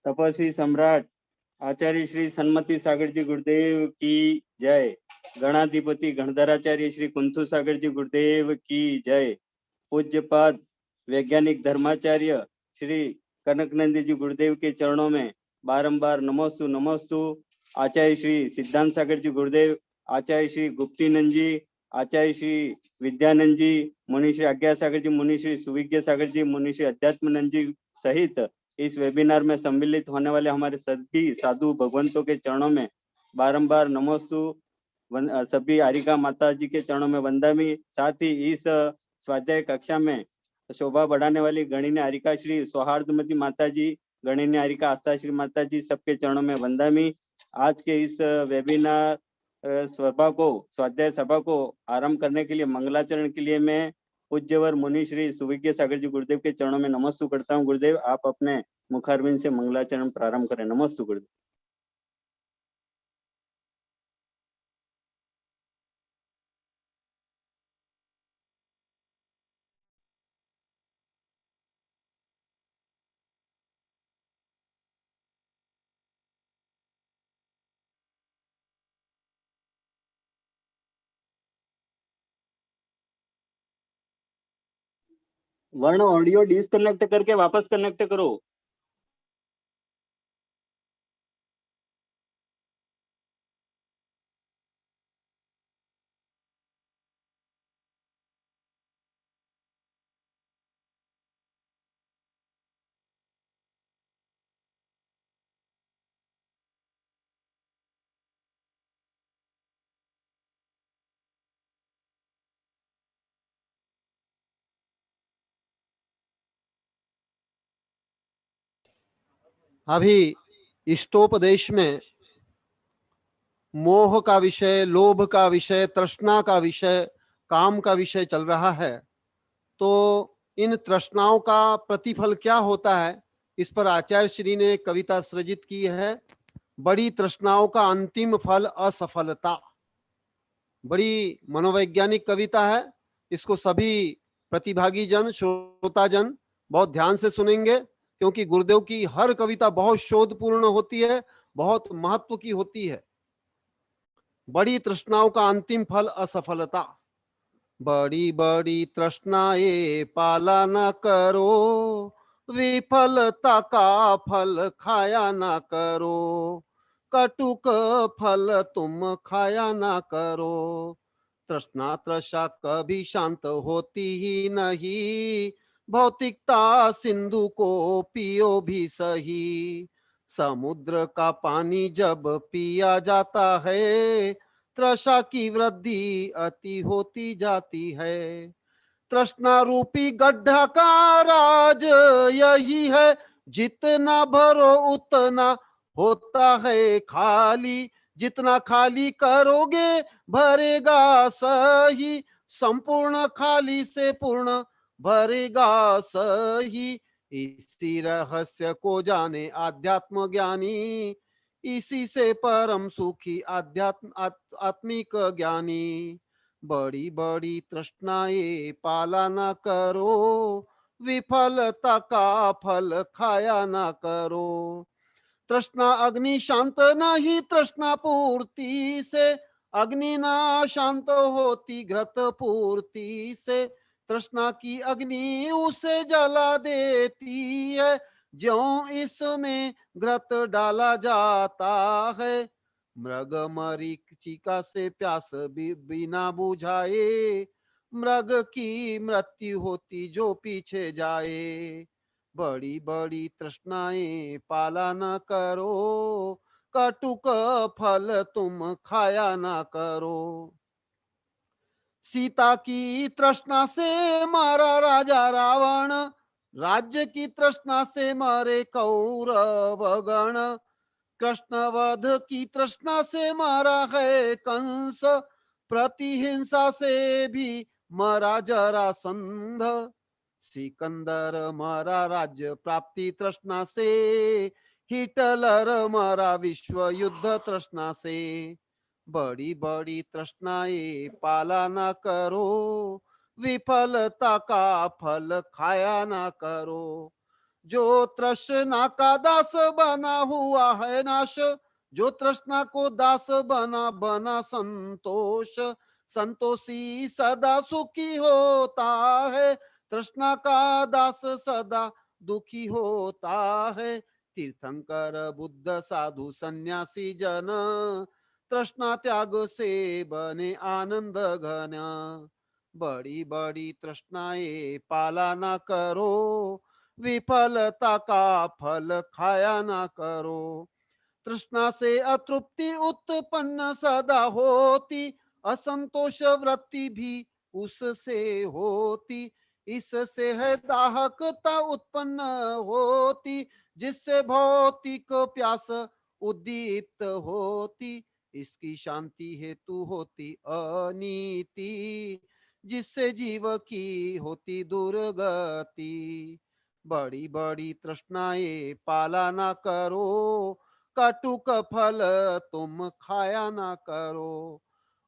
तपस्वी सम्राट आचार्य श्री सन्मति सागर जी गुरुदेव की जय। गणाधिपति गणधराचार्य श्री कुंथु सागर जी गुरुदेव की जय। पूज्यपाद वैज्ञानिक धर्माचार्य श्री कनकनंदी जी गुरुदेव के चरणों में बारंबार नमोस्तु नमोस्तु। आचार्य श्री सिद्धांत सागर जी गुरुदेव, आचार्य श्री गुप्तीनंद जी, आचार्य श्री विद्यानंद जी, मुनि श्री आज्ञा सागर जी, मुनि श्री सुविज्ञ सागर जी, मुनि श्री अध्यात्मनंद जी सहित इस वेबिनार में सम्मिलित होने वाले हमारे सभी साधु भगवंतों के चरणों में बारंबार नमोस्तु। सभी हरिका माता जी के चरणों में वंदनामि। साथ ही इस स्वाध्याय कक्षा में शोभा बढ़ाने वाली गणिनी हरिका श्री सौहार्दमती माता जी, गणिनी हरिका आस्था श्री माता जी, सबके चरणों में वंदनामि। आज के इस वेबिनार स्वाध्याय सभा को आरंभ करने के लिए मंगलाचरण के लिए मैं पूज्यवर मुनि श्री सुविज्ञ सागर जी गुरुदेव के चरणों में नमस्तु करता हूँ। गुरुदेव, आप अपने मुखारविंद से मंगलाचरण प्रारंभ करें। नमस्तु गुरुदेव। वर्ण ऑडियो डिस्कनेक्ट करके वापस कनेक्ट करो। अभी इष्टोपदेश में मोह का विषय, लोभ का विषय, तृष्णा का विषय, काम का विषय चल रहा है। तो इन तृष्णाओं का प्रतिफल क्या होता है, इस पर आचार्य श्री ने कविता सृजित की है। बड़ी तृष्णाओं का अंतिम फल असफलता। बड़ी मनोवैज्ञानिक कविता है। इसको सभी प्रतिभागी जन, श्रोताजन बहुत ध्यान से सुनेंगे, क्योंकि गुरुदेव की हर कविता बहुत शोधपूर्ण होती है, बहुत महत्व की होती है। बड़ी तृष्णाओं का अंतिम फल असफलता। बड़ी बड़ी तृष्णाएं पाला न करो, विफलता का फल खाया न करो, कटुक फल तुम खाया न करो। तृष्णा तृषा कभी शांत होती ही नहीं, भौतिकता सिंधु को पियो भी सही। समुद्र का पानी जब पिया जाता है, तृषा की वृद्धि अति होती जाती है। तृष्णा रूपी गड्ढा का राज यही है, जितना भरो उतना होता है खाली, जितना खाली करोगे भरेगा सही, संपूर्ण खाली से पूर्ण भरेगा सही। इसी रहस्य को जाने आध्यात्म ज्ञानी, इसी से परम सुखी आत्मिक ज्ञानी। बड़ी बड़ी तृष्णाएं पाला न करो, विफलता का फल खाया न करो। तृष्णा अग्नि शांत नहीं तृष्णा पूर्ति से, अग्नि ना शांत होती घृत पूर्ति से। तृष्णा की अग्नि उसे जला देती है, ज्यों इसमें घृत डाला जाता है। मृग मरीचिका से प्यास बिना बुझाए, मृग की मृत्यु होती जो पीछे जाए। बड़ी बड़ी तृष्णाएं पाला न करो, कटुक फल तुम खाया न करो। सीता की तृष्णा से मारा राजा रावण, राज्य की तृष्णा से मारे कौरव गण। कृष्ण वध की तृष्णा से मारा है कंस, प्रतिहिंसा से भी मरा जरासंध। सिकंदर मरा राज्य प्राप्ति तृष्णा से, हिटलर मरा विश्व युद्ध तृष्णा से। बड़ी बड़ी तृष्णाएं पाला न करो, विफलता का फल खाया न करो। जो तृष्णा का दास बना हुआ है नाश, जो तृष्णा को दास बना बना संतोष, संतोषी सदा सुखी होता है, तृष्णा का दास सदा दुखी होता है। तीर्थंकर बुद्ध साधु सन्यासी जन, तृष्णा त्याग से बने आनंद घन। बड़ी बड़ी तृष्णाएं पाला ना करो, विफलता का फल खाया ना करो। तृष्णा से अतृप्ति उत्पन्न सदा होती, असंतोष वृत्ति भी उससे होती। इससे है दाहकता उत्पन्न होती, जिससे भौतिक प्यास उद्दीप्त होती। इसकी शांति हेतु होती अनीति, जिससे जीव की होती दुर्गति। बड़ी बड़ी तृष्णाएं पाला ना करो, कटुक फल तुम खाया ना करो।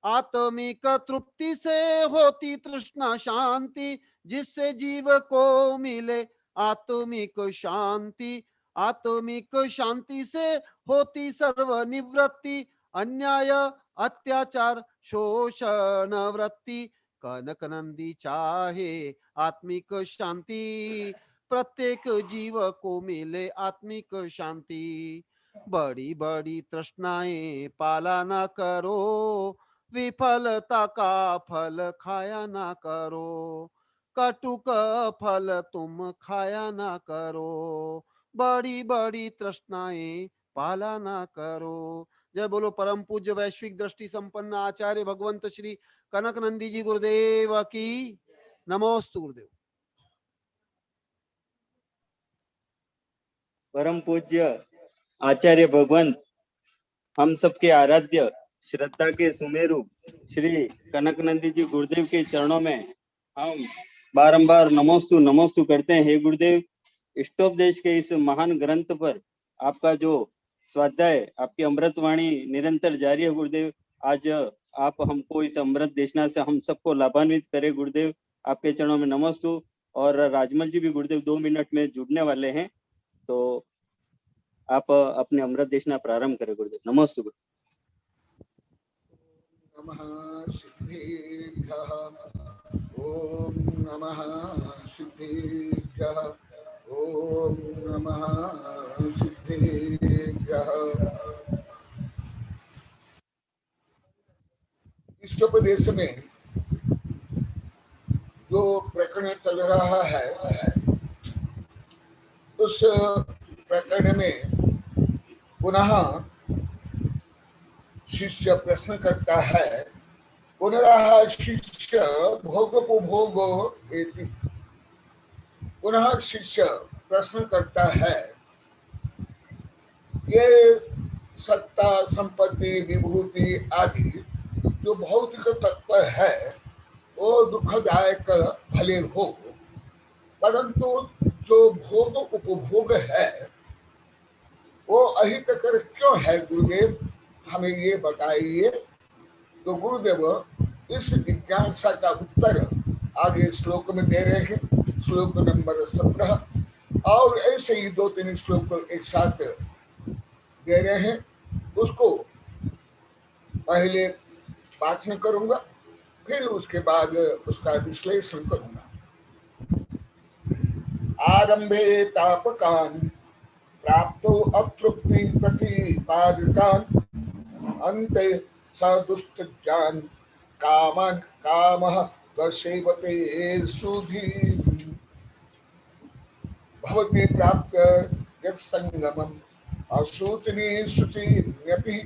आत्मिक तृप्ति से होती तृष्णा शांति, जिससे जीव को मिले आत्मिक शांति। आत्मिक शांति से होती सर्व निवृत्ति, अन्याय अत्याचार शोषण वृत्ति। कनक नंदी चाहे आत्मिक शांति, प्रत्येक जीव को मिले आत्मिक शांति। बड़ी बड़ी तृष्णाएं पाला ना करो, विफलता का फल खाया ना करो। कटुक फल तुम खाया ना करो, बड़ी बड़ी तृष्णाएं पाला ना करो। जय बोलो परम पूज्य वैश्विक दृष्टि संपन्न आचार्य भगवंत श्री कनक नंदी जी गुरुदेव की। नमोस्तु गुरुदेव। परम पूज्य आचार्य भगवंत, हम सबके आराध्य श्रद्धा के सुमेरु श्री कनक नंदी जी गुरुदेव के चरणों में हम बारंबार नमोस्तु नमोस्तु करते हैं। हे गुरुदेव, इष्टोपदेश के इस महान ग्रंथ पर आपका जो स्वाध्याय, आपकी अमृत वाणी निरंतर जारी है गुरुदेव। आज आप हमको इस अमृत देशना से हम सबको लाभान्वित करें गुरुदेव। आपके चरणों में नमोस्तु। और राजमल जी भी गुरुदेव 2 मिनट में जुड़ने वाले हैं, तो आप अपने अमृत देशना प्रारंभ करें गुरुदेव। नमोस्तु गुरुदेव। नमः सिद्धेभ्यः, ओम नमः सिद्धेभ्यः, ओम नमः सिद्धेभ्यः। इष्टोपदेश में जो प्रकरण चल रहा है, उस प्रकरण में पुनः शिष्य प्रश्न करता है, पुनः शिष्य भोगोपभोग एति। पुनः शिष्य प्रश्न करता है, ये सत्ता संपत्ति विभूति आदि जो भौतिक तत्व है वो दुखदायक भले हो, परंतु जो भोग उपभोग है वो अहितकर क्यों है गुरुदेव, हमें ये बताइए। तो गुरुदेव इस जिज्ञासा का उत्तर आगे श्लोक में दे रहे हैं, श्लोक नंबर 17, और ऐसे ही 2-3 श्लोक एक साथ दे रहे हैं। उसको पहले वाचन करूंगा, फिर उसके बाद उसका विश्लेषण करूंगा। आरंभे तापकान प्राप्तो अतृप्ति प्रतिपादकान, अन्ते सदुष्टजान कामः कामः कसेवते सुधी। भवति प्राप्य यत्संगमम् अशुचिनी शुचिन्यपि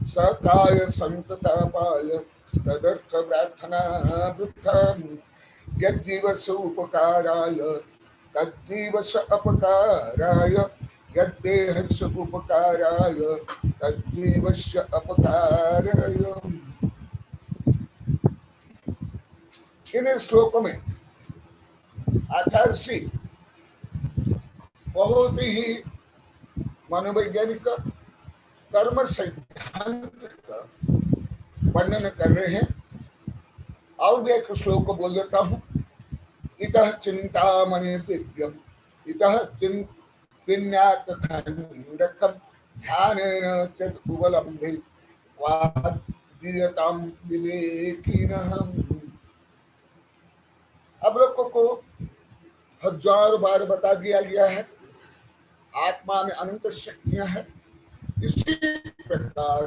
सकाय संततापाय तदर्थ प्रार्थना वृद्धम्। यज्जीवस्य उपकाराय तज्जीवस्य अपकाराय, यद्देहस्य उपकाराय तज्जीवस्य अपकाराय। इन श्लोकों में आचार्य श्री बहुत ही मनोवैज्ञानिक कर्म सिद्धांत का वर्णन कर रहे हैं। और भी एक श्लोक को बोल देता हूं, इतः चिंतामणि दिव्यम, इतः पिन्याकखण्डकं ध्यानेन चतुर्वलम्बे वाद्यतां विवेकिनः। अब लोगों को हजार बार बता दिया गया है आत्मा में अनंत शक्तियां हैं, इसी प्रकार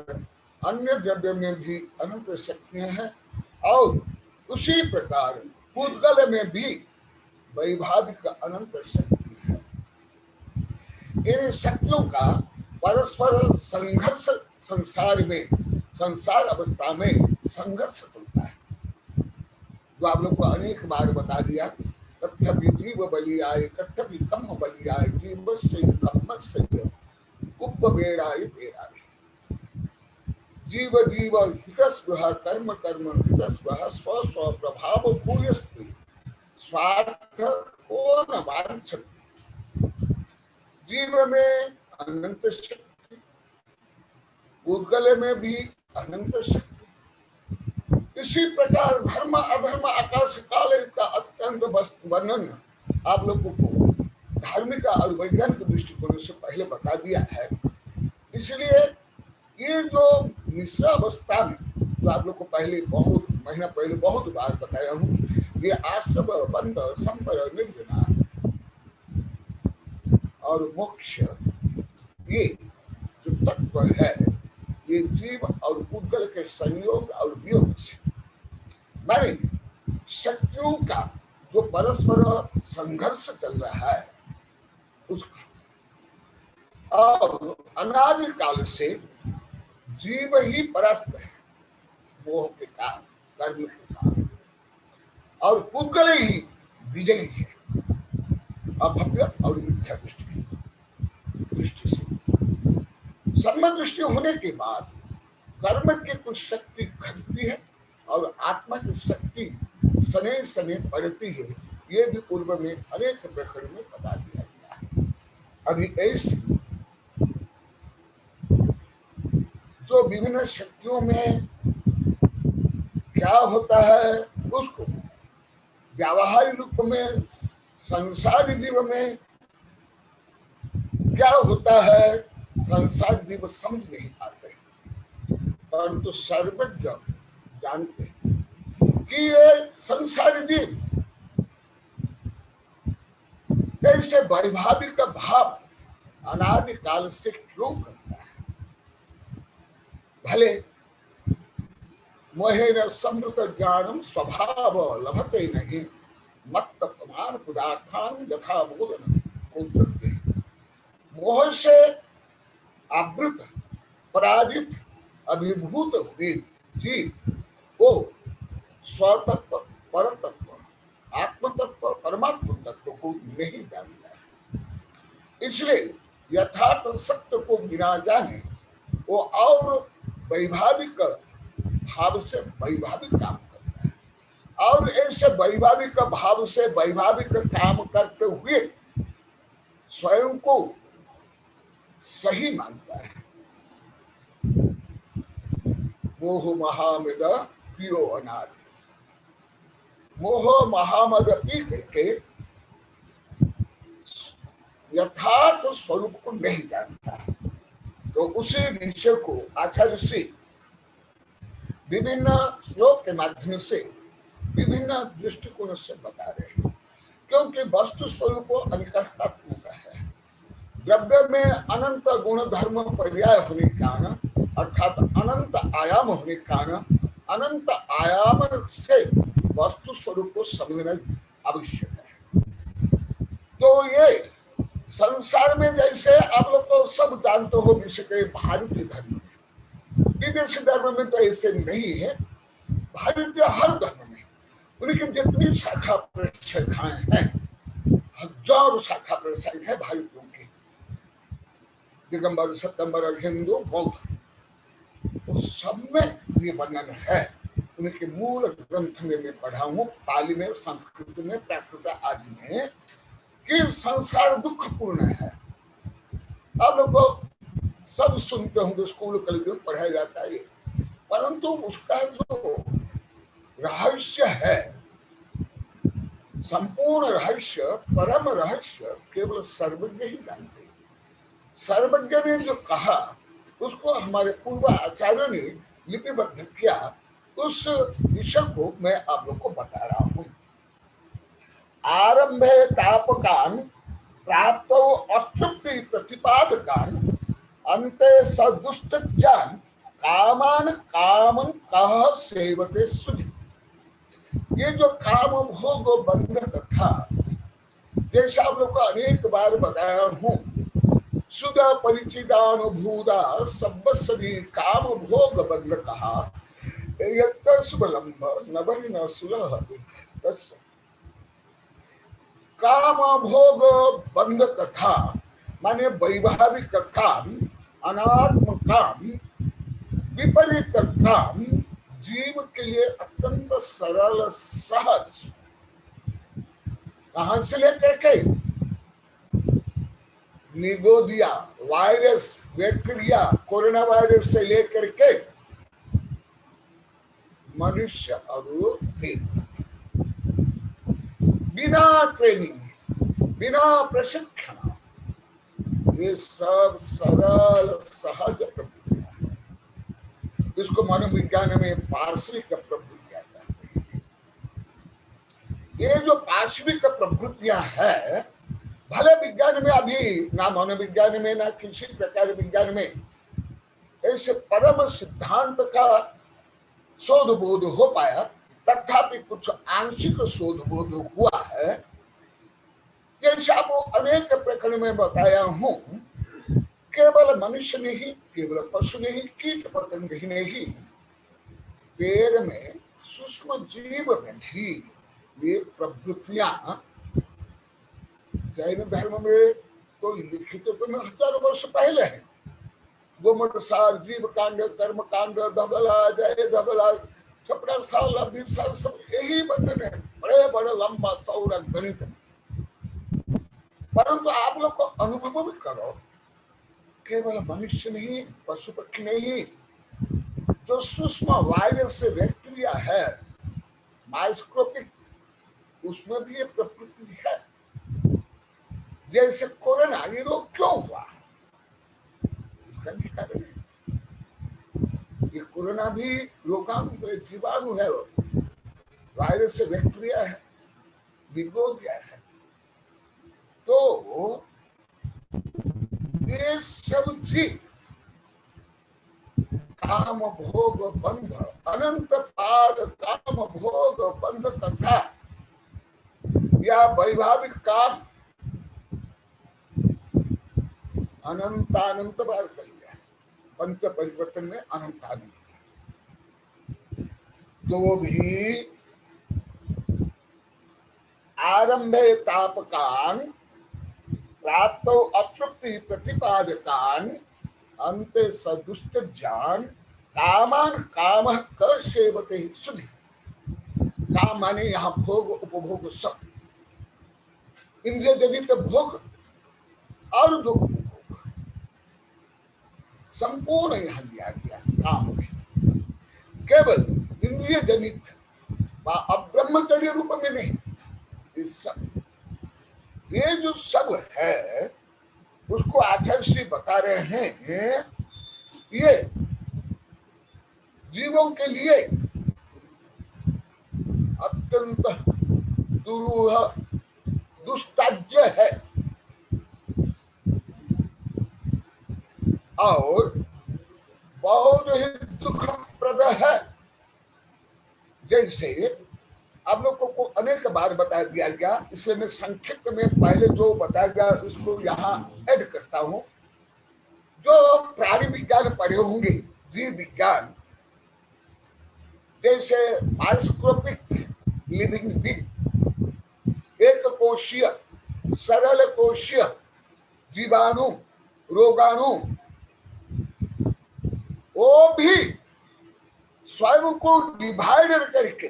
अन्य द्रव्य में भी अनंत शक्तियां हैं और उसी प्रकार पूतगल में भी वैभाविक अनंत शक्ति है। इन शक्तियों का परस्पर संघर्ष संसार में, संसार अवस्था में संघर्ष चलता है, जो आप लोग को अनेक बार बता दिया। कथ्यपि जीव बलियाय कथ्यपि कम बलियाय जीवस्य कम्मस्य उपवेराय वेराय। जीव जीव हितस्वः कर्म कर्म हितस्वः स्व स्व प्रभाव भूयस्ते स्वार्थ को न वांछति। जीव में अनंत शक्ति, पूतगल में भी अनंत शक्ति। इसी प्रकार धर्म अधर्म आकाश काल का अत्यंत वर्णन आप लोगों को धार्मिक और वैज्ञानिक दृष्टिकोण से पहले बता दिया है। इसलिए ये जो मिश्र अवस्था में, जो आप लोग को पहले बहुत महीना पहले बहुत बार बताया हूँ, ये आश्रम बंध संपर निर्जना और मोक्ष, ये जो तत्व है, ये जीव और पूतगल के संयोग और वियोग से, माने शक्तियों का जो परस्पर संघर्ष चल रहा है उसका, और अनादि काल से जीव ही परास्त है मोह के कारण, कर्म के कारण, और पूतगल ही विजयी है अभव्य और मिथ्या दृष्टि से। सम्यक दृष्टि होने के बाद कर्म की कुछ शक्ति घटती है और आत्मा की शक्ति सने सने बढ़ती है। ये भी पूर्व में अनेक प्रकरण में बता दिया गया है। अभी ऐसी जो विभिन्न शक्तियों में क्या होता है उसको व्यावहारिक रूप में संसारी जीव में क्या होता है संसार जीव समझ नहीं पाते, परंतु सर्वज्ञ जानते हैं कि ये संसारी जीव कैसे वैभाविक भाव अनादि काल से क्यों करता है। भले मोहेन समृत ज्ञानम स्वभाव लभते नहीं मत्त प्रमाण पदार्थान यथा बोधन कुंतव्य। मोह से आवृत पराजित अभिभूत हुए जीव को स्वतत्व परतत्व आत्म तत्व परमात्म तत्व को नहीं जानता है। इसलिए यथार्थ सत्य को बिना जाने वो और वैभाविक भाव से वैभाविक काम करता है, और ऐसे वैभाविक भाव से वैभाविक काम करते हुए स्वयं को सही मानता है। मोह महामद पियो अनादि, मोह महामद पी के यथार्थ स्वरूप को नहीं जानता, तो उसी विषय को आचार्य से विभिन्न श्लोक के माध्यम से विभिन्न दृष्टिकोण से बता रहे हैं। क्योंकि वस्तु स्वरूप अनिकष्टात्मक है, द्रव्य में अनंत गुण धर्म पर्याय होने के कारण अर्थात अनंत आयाम होने के कारण अनंत आयाम से वस्तु स्वरूप को समझना आवश्यक है। तो ये संसार में जैसे आप लोग तो सब जानते हो, जैसे कि भारतीय धर्म में, विदेशी धर्म में तो ऐसे नहीं है, भारतीय हर धर्म में उनकी जितनी शाखा प्रशाखाएं हैं, हजारों शाखा प्रशाखाएं है भारतीयों की, दिगंबर सत्यंबर हिंदू बौद्ध, तो सब में ये वर्णन है। उनके मूल ग्रंथ में मैं पढ़ा हूँ, पाली में, संस्कृत में, प्राकृत आदि में, कि संसार दुखपूर्ण है। आप लोग सब सुनते होंगे, स्कूल कॉलेज में पढ़ाया जाता है, परंतु उसका जो रहस्य है, संपूर्ण रहस्य, परम रहस्य केवल सर्वज्ञ ही जानते हैं। सर्वज्ञ ने जो कहा उसको हमारे पूर्व आचार्यों ने लिपिबद्ध किया, उस विषय को मैं आप लोग को बता रहा हूं। आरंभे तापकान प्राप्तो अतृप्ति प्रतिपादकान अंते सदुष्ट ज्ञान कामान कामन कह सेवते सुधि। ये जो काम भोग बंधक था, जैसे आप लोग को अनेक बार बताया हूं, सुधा परिचिदानुभूता सब्बस्वी काम भोग बंधक सुबलंब नबरी न सुलह। काम भोग बंधक था माने वैभाविक काम, अनात्म काम, विपरीत काम जीव के लिए अत्यंत सरल सहज। कहां से लेकर के निगोदिया वायरस, बैक्टीरिया, कोरोना वायरस से लेकर के मनुष्य और देव, बिना ट्रेनिंग, बिना प्रशिक्षण, ये सब सरल सहज प्रवृत्तियां, इसको मनोविज्ञान में पार्श्विक प्रवृत्तियां कहते हैं। ये जो पार्श्विक प्रवृत्तियां है, भले विज्ञान में अभी ना मनोविज्ञान में ना किसी प्रकार विज्ञान में ऐसे परम सिद्धांत का शोध बोध हो पाया, तथापि कुछ आंशिक शोध बोध हुआ है। जैसे आपको अनेक प्रकरण में बताया हूं, केवल मनुष्य नहीं, केवल पशु नहीं, कीट पतंग ही नहीं, पेड़ में सूक्ष्म जीव में भी ये प्रवृत्तियां जैन धर्म में तो लिखित तो में हजारों वर्ष पहले है। गोमट सार, जीव कांड, कर्म कांड, धबला, जय धबला, छपरा साल, अभी साल, सब यही वर्णन है, बड़े बड़े लंबा चौड़ा गणित। परंतु आप लोग को अनुभव भी करो, केवल मनुष्य नहीं, पशु पक्षी नहीं, जो सूक्ष्म वायरस से बैक्टीरिया है, माइक्रोस्कोपिक, उसमें भी ये प्रकृति है। जैसे कोरोना, ये रोग क्यों हुआ, इसका भी कारण है। ये कोरोना भी रोगाणु जीवाणु है, वायरस से बैक्टीरिया है, विरोधिया है। तो ये सब जीव काम भोग बंध, अनंत पार काम भोग बंध तथा या वैभाविक काम अनंतानंत बार कर लिया। पंच परिवर्तन में अनंतानंत, तो भी आरंभे तापकान प्राप्त अतृप्ति प्रतिपादकान अंते सदुष्ट ज्ञान कामान काम कर सेवते सुधि। काम माने यहाँ भोग उपभोग सब, इंद्रिय जनित भोग और जो संपूर्ण यहाँ लिया गया काम में, केवल इंद्रिय जनित ब्रह्मचर्य रूप में नहीं, इस सब ये जो सब है उसको आचार्य श्री बता रहे हैं, ये जीवों के लिए अत्यंत दुरूह दुस्ताज्य है और बहुत ही दुखप्रद है। जैसे आप लोगों को अनेक बार बता दिया गया, इसलिए मैं संक्षिप्त में पहले जो बताया गया उसको यहाँ ऐड करता हूं। जो प्राणी विज्ञान पढ़े होंगे, जीव विज्ञान, जैसे माइक्रोस्कोपिक लिविंग बीइंग, एक कोशीय सरल कोशीय जीवाणु रोगाणु, वो भी स्वयं को डिवाइड करके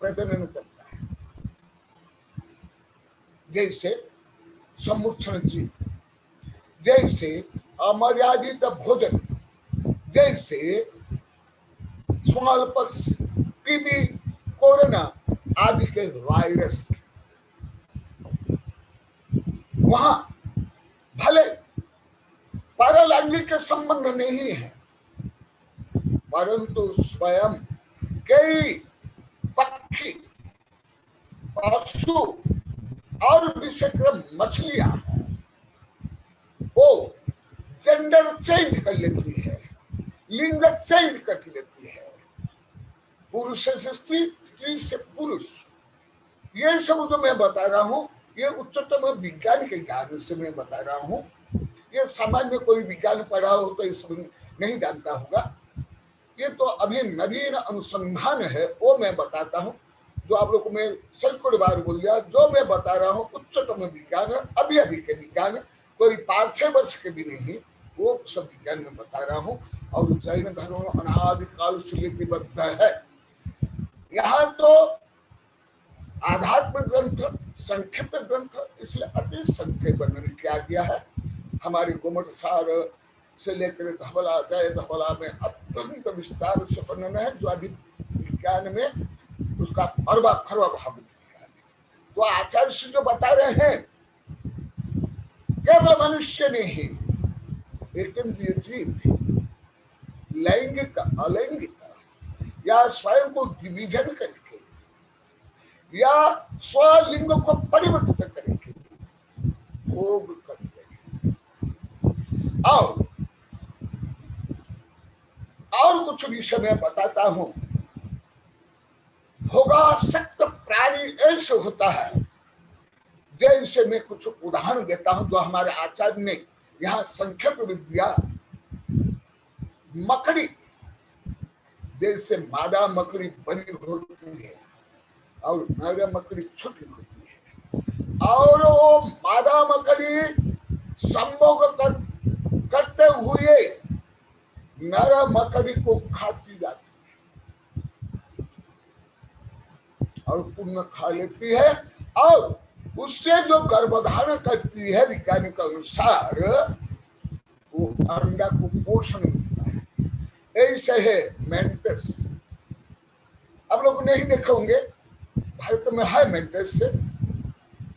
प्रजनन करता है। जैसे समुक्षण जीव, जैसे अमर्यादित भोजन, जैसे स्मॉलपॉक्स, टीबी, कोरोना आदि के वायरस, वहां भले पारलैंगिक संबंध नहीं है, परंतु स्वयं कई पक्षी, पशु और विशेषकर मछलियां वो जेंडर चेंज कर लेती है, लिंग चेंज कर लेती है, पुरुष से स्त्री, स्त्री से पुरुष। ये सब जो मैं बता रहा हूँ ये उच्चतम विज्ञान के ज्ञान से मैं बता रहा हूँ। ये सामान्य कोई विज्ञान पढ़ा हो तो इस नहीं जानता होगा। ये तो अभी नवीन अनुसंधान है, वो मैं बताता हूँ। जो आप लोग को मैं सैकड़ों बार बोल दिया, जो मैं बता रहा हूँ उच्चतम विज्ञान, अभी अभी के विज्ञान, कोई 5-6 वर्ष के भी नहीं, वो सब विज्ञान में बता रहा हूँ। और जैन धर्म अनादिकाल से लिपिबद्ध है। यहाँ तो आध्यात्म ग्रंथ, संक्षिप्त ग्रंथ, इसलिए अति संक्षेप वर्णन किया गया है। हमारे गोमट सार से लेकर धवला, जय धवला में अत्यंत विस्तार से वर्णन है, जो अभी विज्ञान में उसका अरबा खरबा भाव विज्ञान है। तो आचार्य श्री जो बता रहे हैं केवल मनुष्य नहीं, लेकिन ये जीव लैंगिक अलैंगिक या स्वयं को डिवीजन करके या स्वलिंग को परिवर्तित करके भोग करते हैं। और कुछ विषय में बताता हूं। भोगासक्त प्राणी ऐसे होता है, जैसे मैं कुछ उदाहरण देता हूं जो हमारे आचार्य ने यहाँ संक्षेप विद्या। मकड़ी, जैसे मादा मकड़ी बड़ी होती है और नर मकड़ी छोटी होती है, और वो मादा मकड़ी संभोग करते हुए नर मकड़ी को खाती जाती है और पुण्य खा लेती है, और उससे जो गर्भधारण करती है वैज्ञानिक अनुसार वो अंडा को पोषण मिलता है। ऐसे है मेंटस। आप लोग नहीं देखे होंगे, भारत में है मेंटस।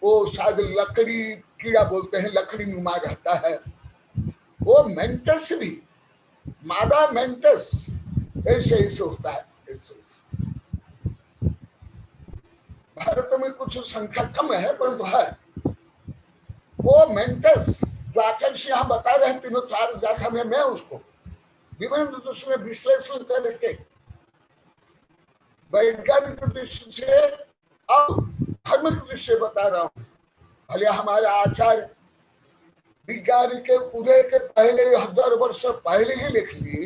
वो शायद लकड़ी कीड़ा बोलते हैं, लकड़ी नुमा रहता है। वो मेंटस भी, मादा मेंटस ऐसे ऐसे होता है। ऐसे भारत में कुछ संख्या कम है, परंतु है। वो मेंटस जो आचार्य यहाँ बता रहे हैं, 3-4 व्याख्या में मैं उसको विभिन्न दृष्टि में विश्लेषण करके वैज्ञानिक दृष्टि से और धार्मिक दृष्टि से बता रहा हूँ। भले हमारे आचार्य विज्ञान के उदय के पहले 1000 वर्ष पहले ही लिख लिए,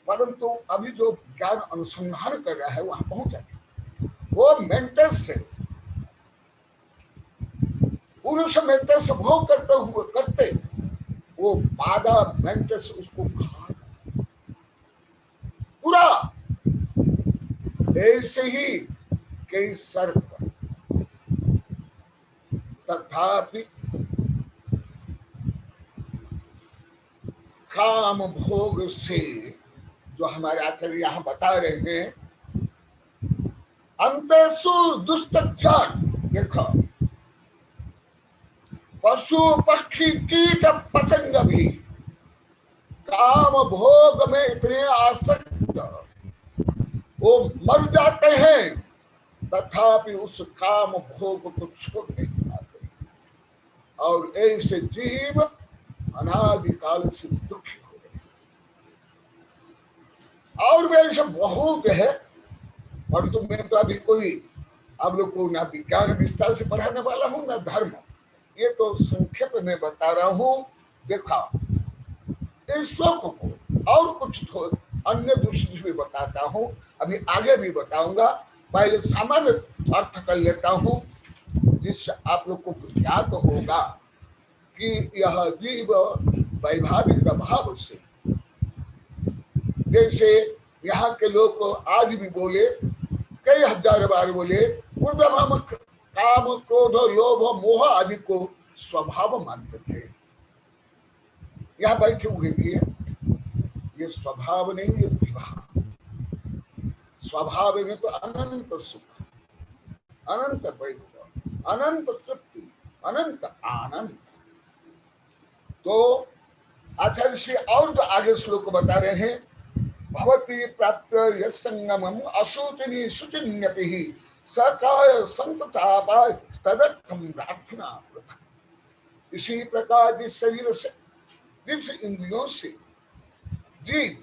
परंतु अभी जो ज्ञान अनुसंधान कर रहा है वहां पहुंचा। वो मेंटस से, पुरुष मेंटस भोग करते हुए करते, वो मादा मेंटस उसको खा पूरा। ऐसे ही कई सर्प, तथापि काम भोग से, जो हमारे आचार्य यहाँ बता रहे हैं, अंतसु दुष्ट ज्ञान। देखो, पशु पक्षी कीट पतंग भी काम भोग में इतने आसक्त वो मर जाते हैं, तथापि उस काम भोग को छोड़ नहीं पाते, और ऐसे जीव अनादिकाल से दुखी हो गए। और वे ऐसे बहुत है, परंतु मैं तो अभी कोई आप लोग को ना विज्ञान विस्तार से पढ़ाने वाला हूँ ना धर्म। ये तो संक्षेप में बता रहा हूँ। देखा, इस श्लोक को और कुछ अन्य दूसरी भी बताता हूँ, अभी आगे भी बताऊंगा। पहले सामान्य अर्थ कर लेता हूँ, जिससे आप लोग को ज्ञात होगा कि यह जीव वैभाविक भाव से, जैसे यहाँ के लोग आज भी बोले, कई हजार बार बोले, ऊर्ध्वम काम क्रोध लोभ मोह आदि को स्वभाव मानते थे। यहाँ बैठे हुए भी ये स्वभाव नहीं, ये विवाह। स्वभाव में तो अनंत सुख, अनंत वैभव, अनंत तृप्ति, अनंत आनंद। तो आचार्य श्री और जो आगे श्लोक बता रहे हैं, भवती प्राप्त यत्संगमम असूचिनी शुचिन्यपि सकाय संततापाय तदर्थम प्रार्थना प्रथा। इसी प्रकार जिस शरीर से, जिस इंद्रियों से जीव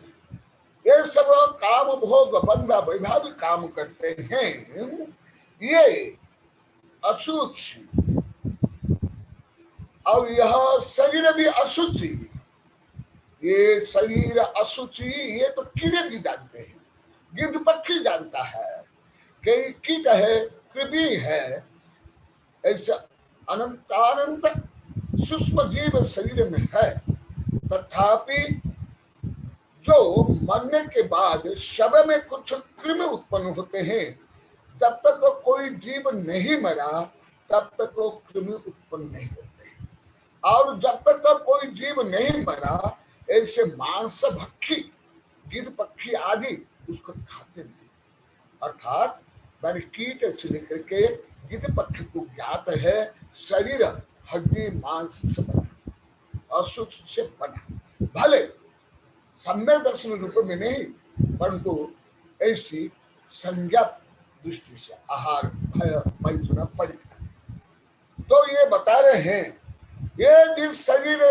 ये सब काम भोग बंधा वैभाविक काम करते हैं, ये अशुचि, और यह शरीर भी अशुचि। ये शरीर अशुचि ये तो कीड़े भी जानते हैं, गिद्ध पक्षी जानता है, कई कीट है, कृमि है, ऐसा अनंतानंत सूक्ष्म जीव शरीर में है। तथापि जो मरने के बाद शव में कुछ कृमि उत्पन्न होते हैं, जब तक कोई जीव नहीं मरा तब तक वो कृमि उत्पन्न नहीं होते, और जब तक कोई जीव नहीं मरा ऐसे मांस भक्षी गिद्ध पक्षी आदि उसको खाते नहीं। अर्थात मैंने कीट से लेकर के गिद्ध पक्षी को ज्ञात है शरीर हड्डी मांस से बना, अशुच से बना, भले सम्य दर्शन रूप में नहीं परंतु ऐसी संज्ञा दृष्टि से आहार भय मैथुन परिग्रह। तो ये बता रहे हैं ये जिस शरीर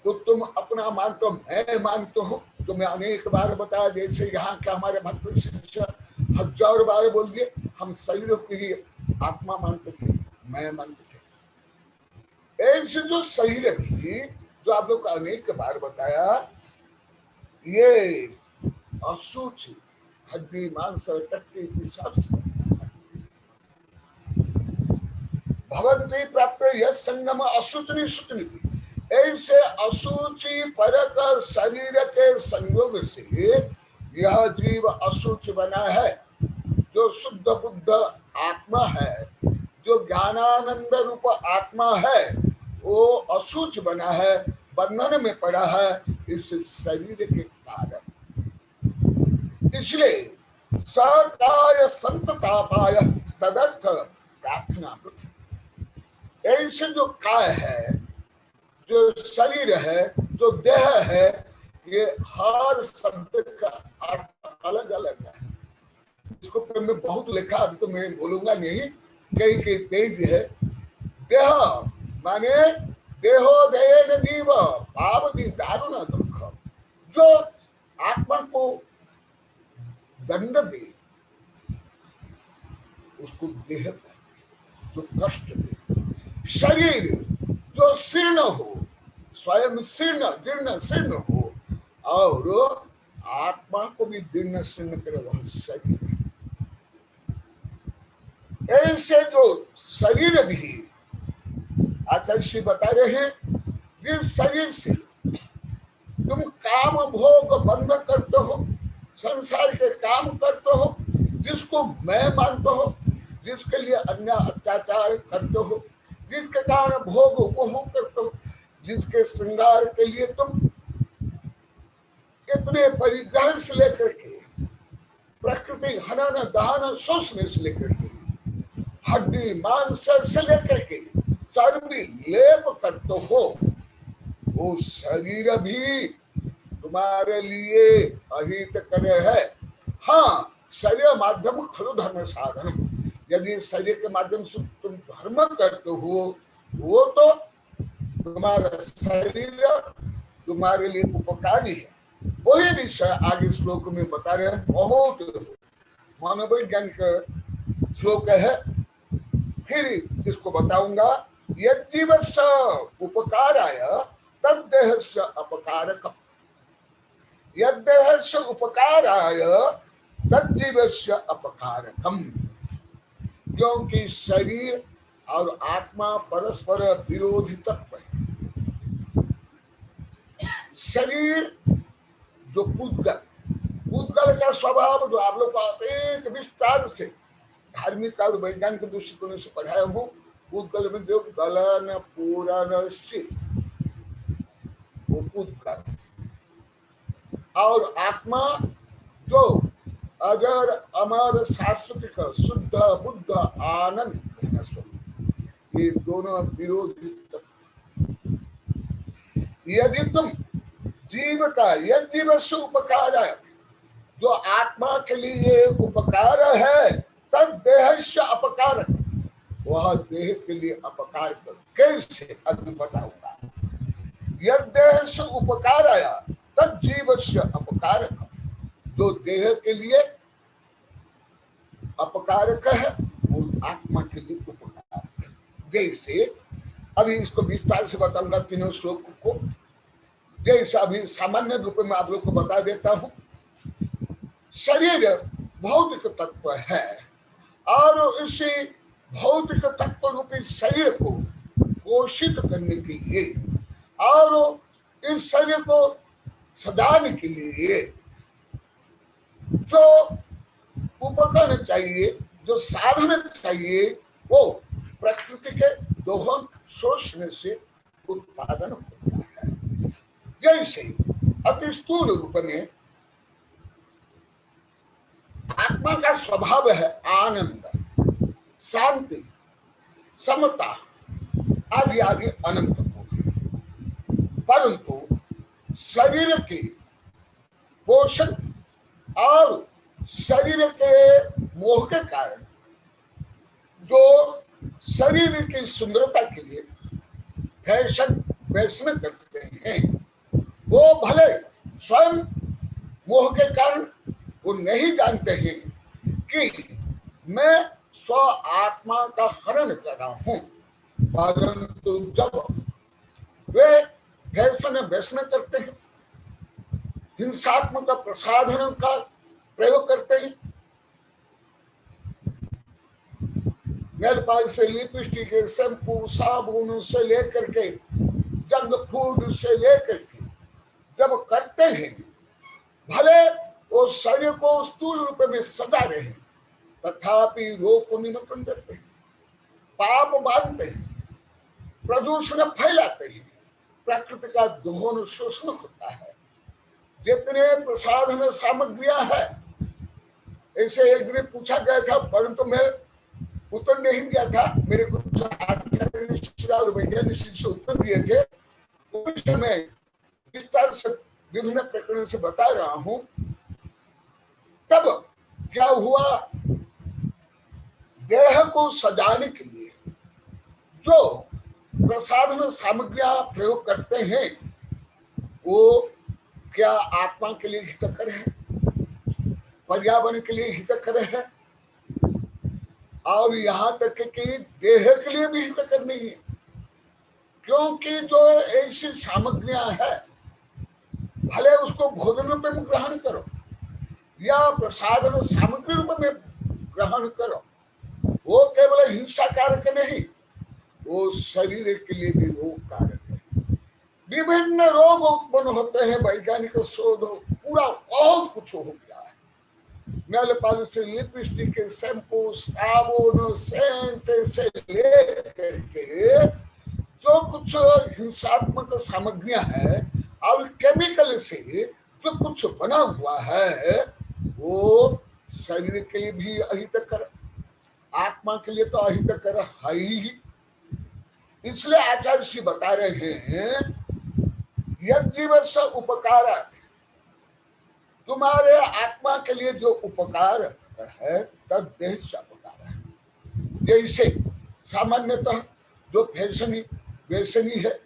तो तुम अपना मानते हो, मैं मानता हूँ, तो मैं अनेक बार बताया, जैसे यहाँ के हमारे भक्त शिष्य हजार बार बोल दिए, हम शरीर को ही आत्मा मानते थे, मैं मानते थे। ऐसे जो शरीर भी जो आप लोग अनेक बार बताया, ये अशुचि हड्डी मांस टट्टी हिसाब से भगवती प्राप्त यह संगम अशुचि शुचि, ऐसे अशुचि परक शरीर के संयोग से यह जीव अशुचि बना है। जो शुद्ध बुद्ध आत्मा है, जो ज्ञानानंद रूप आत्मा है, वो अशुच बना है, बंधन में पड़ा है इस शरीर के कारण। इसलिए सकाय संततापाय तदर्थ प्रार्थना। ऐसे जो काय है, जो शरीर है, जो देह है, ये हर शब्द का अर्थ अलग अलग है। इसको मैं बहुत लिखा, अभी तो मैं बोलूंगा नहीं, कई कई पेज है। देह माने देहो देह जीव पावती दारुण दुख, जो आत्मा को दंड दे उसको देह, जो कष्ट दे। शरीर जो शीर्ण हो, स्वयं शीर्ण जीर्ण शीर्ण हो, और आत्मा को भी जीर्ण शीर्ण करे वह शरीर। ऐसे जो शरीर भी आचार्य श्री बता रहे हैं, जिस शरीर से तुम काम भोग बंध करते हो, संसार के काम करते हो, जिसको मैं मानते हो, जिसके लिए अन्य अत्याचार करते हो, जिसके कारण भोग उपभोग करते हो, जिसके श्रृंगार के लिए तुम कितने परिग्रह से लेकर के प्रकृति हनन दहन शोषण से लेकर के हड्डी मांस से लेकर के चर्बी लेप करते हो, वो शरीर भी तुम्हारे लिए अहित करे है। हाँ, शरीर माध्यम खलु धर्म साधन, यदि शरीर के माध्यम से तुम धर्म करते हो, वो तो तुम्हारा शरीर तुम्हारे लिए उपकारी है। वही विषय आगे श्लोक में बता रहे हैं, बहुत मनोवैज्ञानिक श्लोक है, फिर इसको बताऊंगा। यज्जीवस्य उपकाराय तद्देहस्य अपकारकम्, यद्देहस्य उपकाराय तज्जीवस्य अपकारकम्। क्योंकि शरीर और आत्मा परस्पर विरोधी तत्व है। शरीर जो पूतगल का स्वभाव, जो आप लोग अनेक विस्तार से धार्मिक और वैज्ञानिक दृष्टिकोण से पढ़ाया हूँ, पूतगल में जो गलन पूरण से वो पूतगल, और आत्मा जो अजर अमर शाश्वत शुद्ध बुद्ध आनंद स्वरूप, ये दोनों विरोधी तत्व। यदि तुम जीव का, यह जीव से उपकार है, जो आत्मा के लिए उपकार है, तद देह से अपकार, वह देह के लिए अपकार कर कैसे अभी बताऊंगा। यद देह से उपकार आया तब जीव से अपकार, जो देह के लिए अपकारक है वो आत्मा के लिए उपकारक है। जैसे अभी इसको विस्तार से बताऊंगा तीनों श्लोक को, जैसे अभी सामान्य रूप में आप लोग को बता देता हूं। शरीर भौतिक तत्व है और इसी भौतिक तत्व रूपी शरीर को पोषित करने के लिए और इस शरीर को सजाने के लिए जो उपकरण चाहिए, जो साधन चाहिए, वो प्रकृति के दोहन शोषण से उत्पादन होता है। जैसे अति स्थूल रूप में आत्मा का स्वभाव है आनंद, शांति, समता आदि आदि अनंत को, परंतु शरीर के पोषण और शरीर के मोह के कारण जो शरीर की सुंदरता के लिए फैशन वैष्ण करते हैं, वो भले स्वयं मोह के कारण वो नहीं जानते हैं कि मैं स्व आत्मा का हनन कर रहा हूं, परंतु जब वे फैशन वैष्ण करते हैं, हिंसात्मक प्रसाधन का प्रयोग करते हैं, नेल पॉलिश से लिपस्टिक, शैम्पू, साबुन से लेकर के जंक फूड से लेकर के जब करते हैं, भले वो शरीर को स्थूल रूप में सजा रहे हैं, तथापि रोग को निमंत्रण देते हैं, पाप बांधते हैं, प्रदूषण फैलाते हैं, प्रकृति का दोहन शोषण होता है। जितने प्रसाधन सामग्रियां है, ऐसे एक दिन पूछा गया था, परंतु मैं उत्तर नहीं दिया था, मेरे कुछ और वैज्ञानिक से उत्तर दिए थे, उस समय विस्तार से विभिन्न प्रकरण से बता रहा हूं। तब क्या हुआ, देह को सजाने के लिए जो प्रसाधन सामग्रियां प्रयोग करते हैं, वो क्या आत्मा के लिए हितकर है, पर्यावरण के लिए हितकर है, और यहाँ तक कि देह के लिए भी हितकर नहीं है, क्योंकि जो ऐसी सामग्रियां है, भले उसको भोजन रूप में ग्रहण करो या प्रसाधन सामग्री रूप में ग्रहण करो, वो केवल हिंसा कारक नहीं, वो शरीर के लिए भी रोग कारक है। विभिन्न रोग उत्पन्न होते हैं, वैज्ञानिक शोध पूरा बहुत कुछ हो गया है। नेल पॉलिश, लिपस्टिक, शैम्पू, साबुन, सेंट से लेकर के जो कुछ हिंसात्मक सामग्रियां हैं और केमिकल से जो कुछ बना हुआ है, वो शरीर के लिए भी अहितकर, आत्मा के लिए तो अहितकर है ही। इसलिए आचार्य श्री बता रहे हैं, यद जीव से उपकार, तुम्हारे आत्मा के लिए जो उपकार है तद देह से उपकार है। जैसे सामान्यतः जो फैशनी व्यसनी है,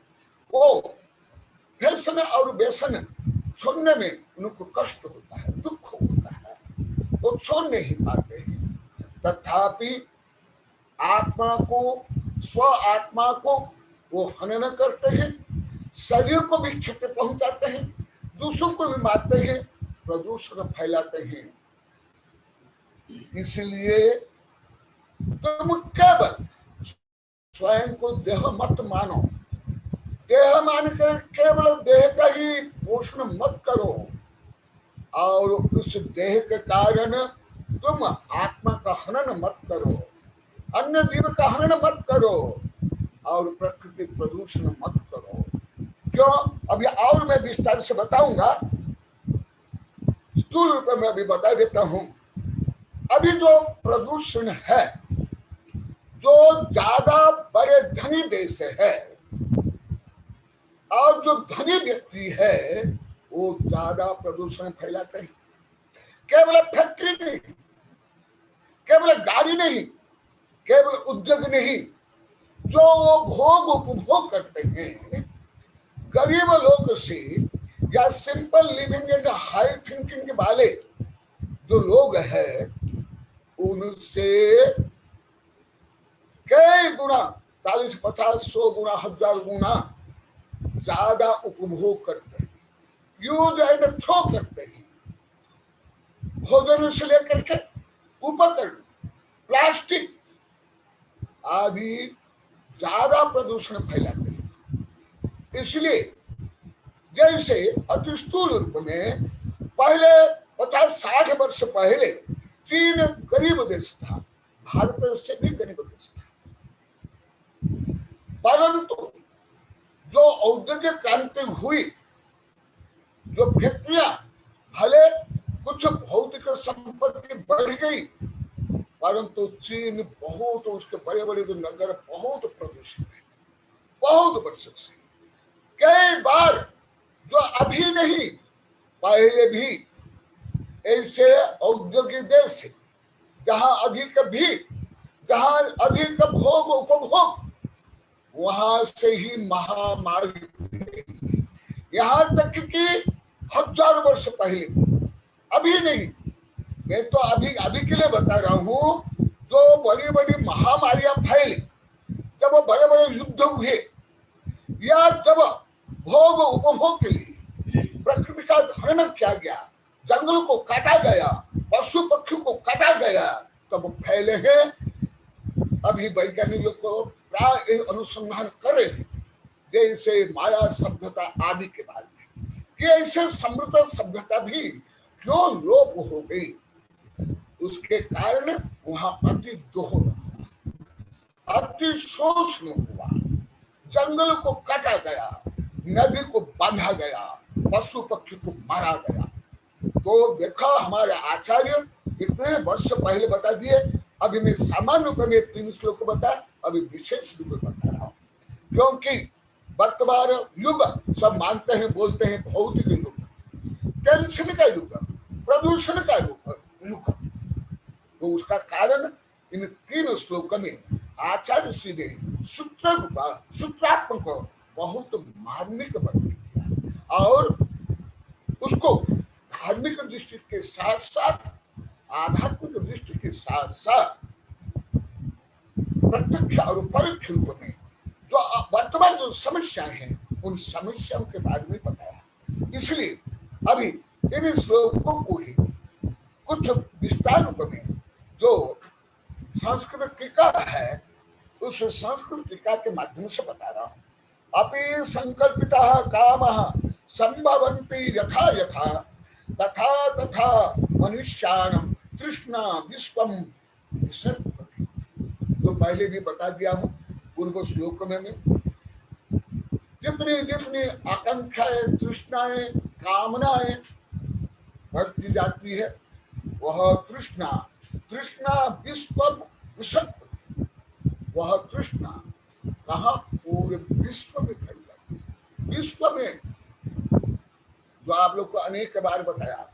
वो फैशन और व्यसन छोड़ने में उनको कष्ट होता है, दुख होता है, वो छोड़ नहीं पाते हैं, तथापि आत्मा को, स्व आत्मा को वो हनन करते हैं, शरीर को भी क्षति पहुंचाते हैं, दूसरों को भी मारते हैं, प्रदूषण फैलाते हैं। इसलिए तुम केवल स्वयं को देह मत मानो, देह मानकर केवल देह का ही पोषण मत करो, और उस देह के कारण तुम आत्मा का हनन मत करो, अन्य जीव का हनन मत करो, और प्रकृति प्रदूषण मत करो। क्यों? अभी और मैं विस्तार से बताऊंगा, स्थूल रूप में अभी बता देता हूं। अभी जो प्रदूषण है, जो ज्यादा बड़े धनी देश है और जो धनी व्यक्ति है, वो ज्यादा प्रदूषण फैलाते हैं। केवल फैक्ट्री नहीं, केवल गाड़ी नहीं, केवल उद्योग नहीं, जो वो भोग उपभोग करते हैं गरीब लोग से या simple living and high thinking वाले जो लोग हैं उनसे कई गुना, 40, 50, 100 गुना, 1000 गुना ज्यादा उपभोग करते हैं, यूज एंड थ्रो करते हैं। भोजन से लेकर के उपकरण, प्लास्टिक आदि ज्यादा प्रदूषण फैलाते हैं। इसलिए जैसे अति स्थूल रूप में पहले 50-60 वर्ष पहले चीन गरीब देश था, भारत से भी गरीब देश था, परंतु जो औद्योगिक क्रांति हुई, जो फैक्ट्रियां, भले कुछ भौतिक संपत्ति बढ़ गई, परंतु चीन बहुत, उसके बड़े बड़े जो नगर बहुत प्रदूषित है, बहुत वर्षों से। कई बार जो अभी नहीं, पहले भी ऐसे औद्योगिक देश है जहां अधिक भोग उपभोग, वहां से ही महामारी, यहाँ तक कि 1000 वर्ष पहले, अभी नहीं, मैं तो अभी के लिए बता रहा हूं, जो बड़ी बड़ी महामारियां फैली, जब वो बड़े बड़े युद्ध हुए, या जब भोग उपभोग के लिए प्रकृति का हनन किया गया, जंगल को काटा गया, पशु पक्षी को काटा गया, तब फैले हैं। अभी वैज्ञानिक लोग को प्राय अनुसंधान कर रहे हैं, जैसे माया सभ्यता आदि के बारे में, कि ऐसे समृद्ध सभ्यता भी क्यों लोप हो गई। उसके कारण वहां अति दोहन हुआ, अति शोषण हुआ, जंगल को काटा गया, नदी को बांधा गया, पशु पक्षी को मारा गया। तो देखा हमारे आचार्य इतने वर्ष पहले बता दिए, अभी मैं सामान्य रूप में 3 श्लोक बता, अभी विशेष रूप में बता रहा हूं, क्योंकि वर्तमान युग सब मानते हैं, बोलते हैं भौतिक युग, टेंशन का युग, प्रदूषण का युग। तो उसका कारण इन 3 श्लोकों में आचार्य श्री ने सूत्रात्मक बहुत मार्मिक वर्णन किया, और उसको धार्मिक दृष्टि के साथ साथ, आध्यात्मिक दृष्टि के साथ साथ, प्रत्यक्ष और परोक्ष रूप में जो वर्तमान जो समस्याएं हैं, उन समस्याओं के बारे में बताया। इसलिए अभी इन श्लोकों को ही कुछ विस्तार रूप में जो संस्कृत टीका है, उस संस्कृत टीका के माध्यम से बता रहा हूं। अपि संकल्पिता कामः संभवन्ति यथा यथा, तथा तथा मनुष्याणां तृष्णा विश्वम विसर्पति। तो पहले भी बता दिया हूं पूर्व श्लोक में, जितनी जितनी आकांक्षाएं, तृष्णाएं, कामनाएं बढ़ती जाती है, वह तृष्णा विश्वम विसर्पति, वह तृष्णा कहाँ, पूरे विश्व में फैल जाती है। विश्व में जो आप लोग को अनेक बार बताया,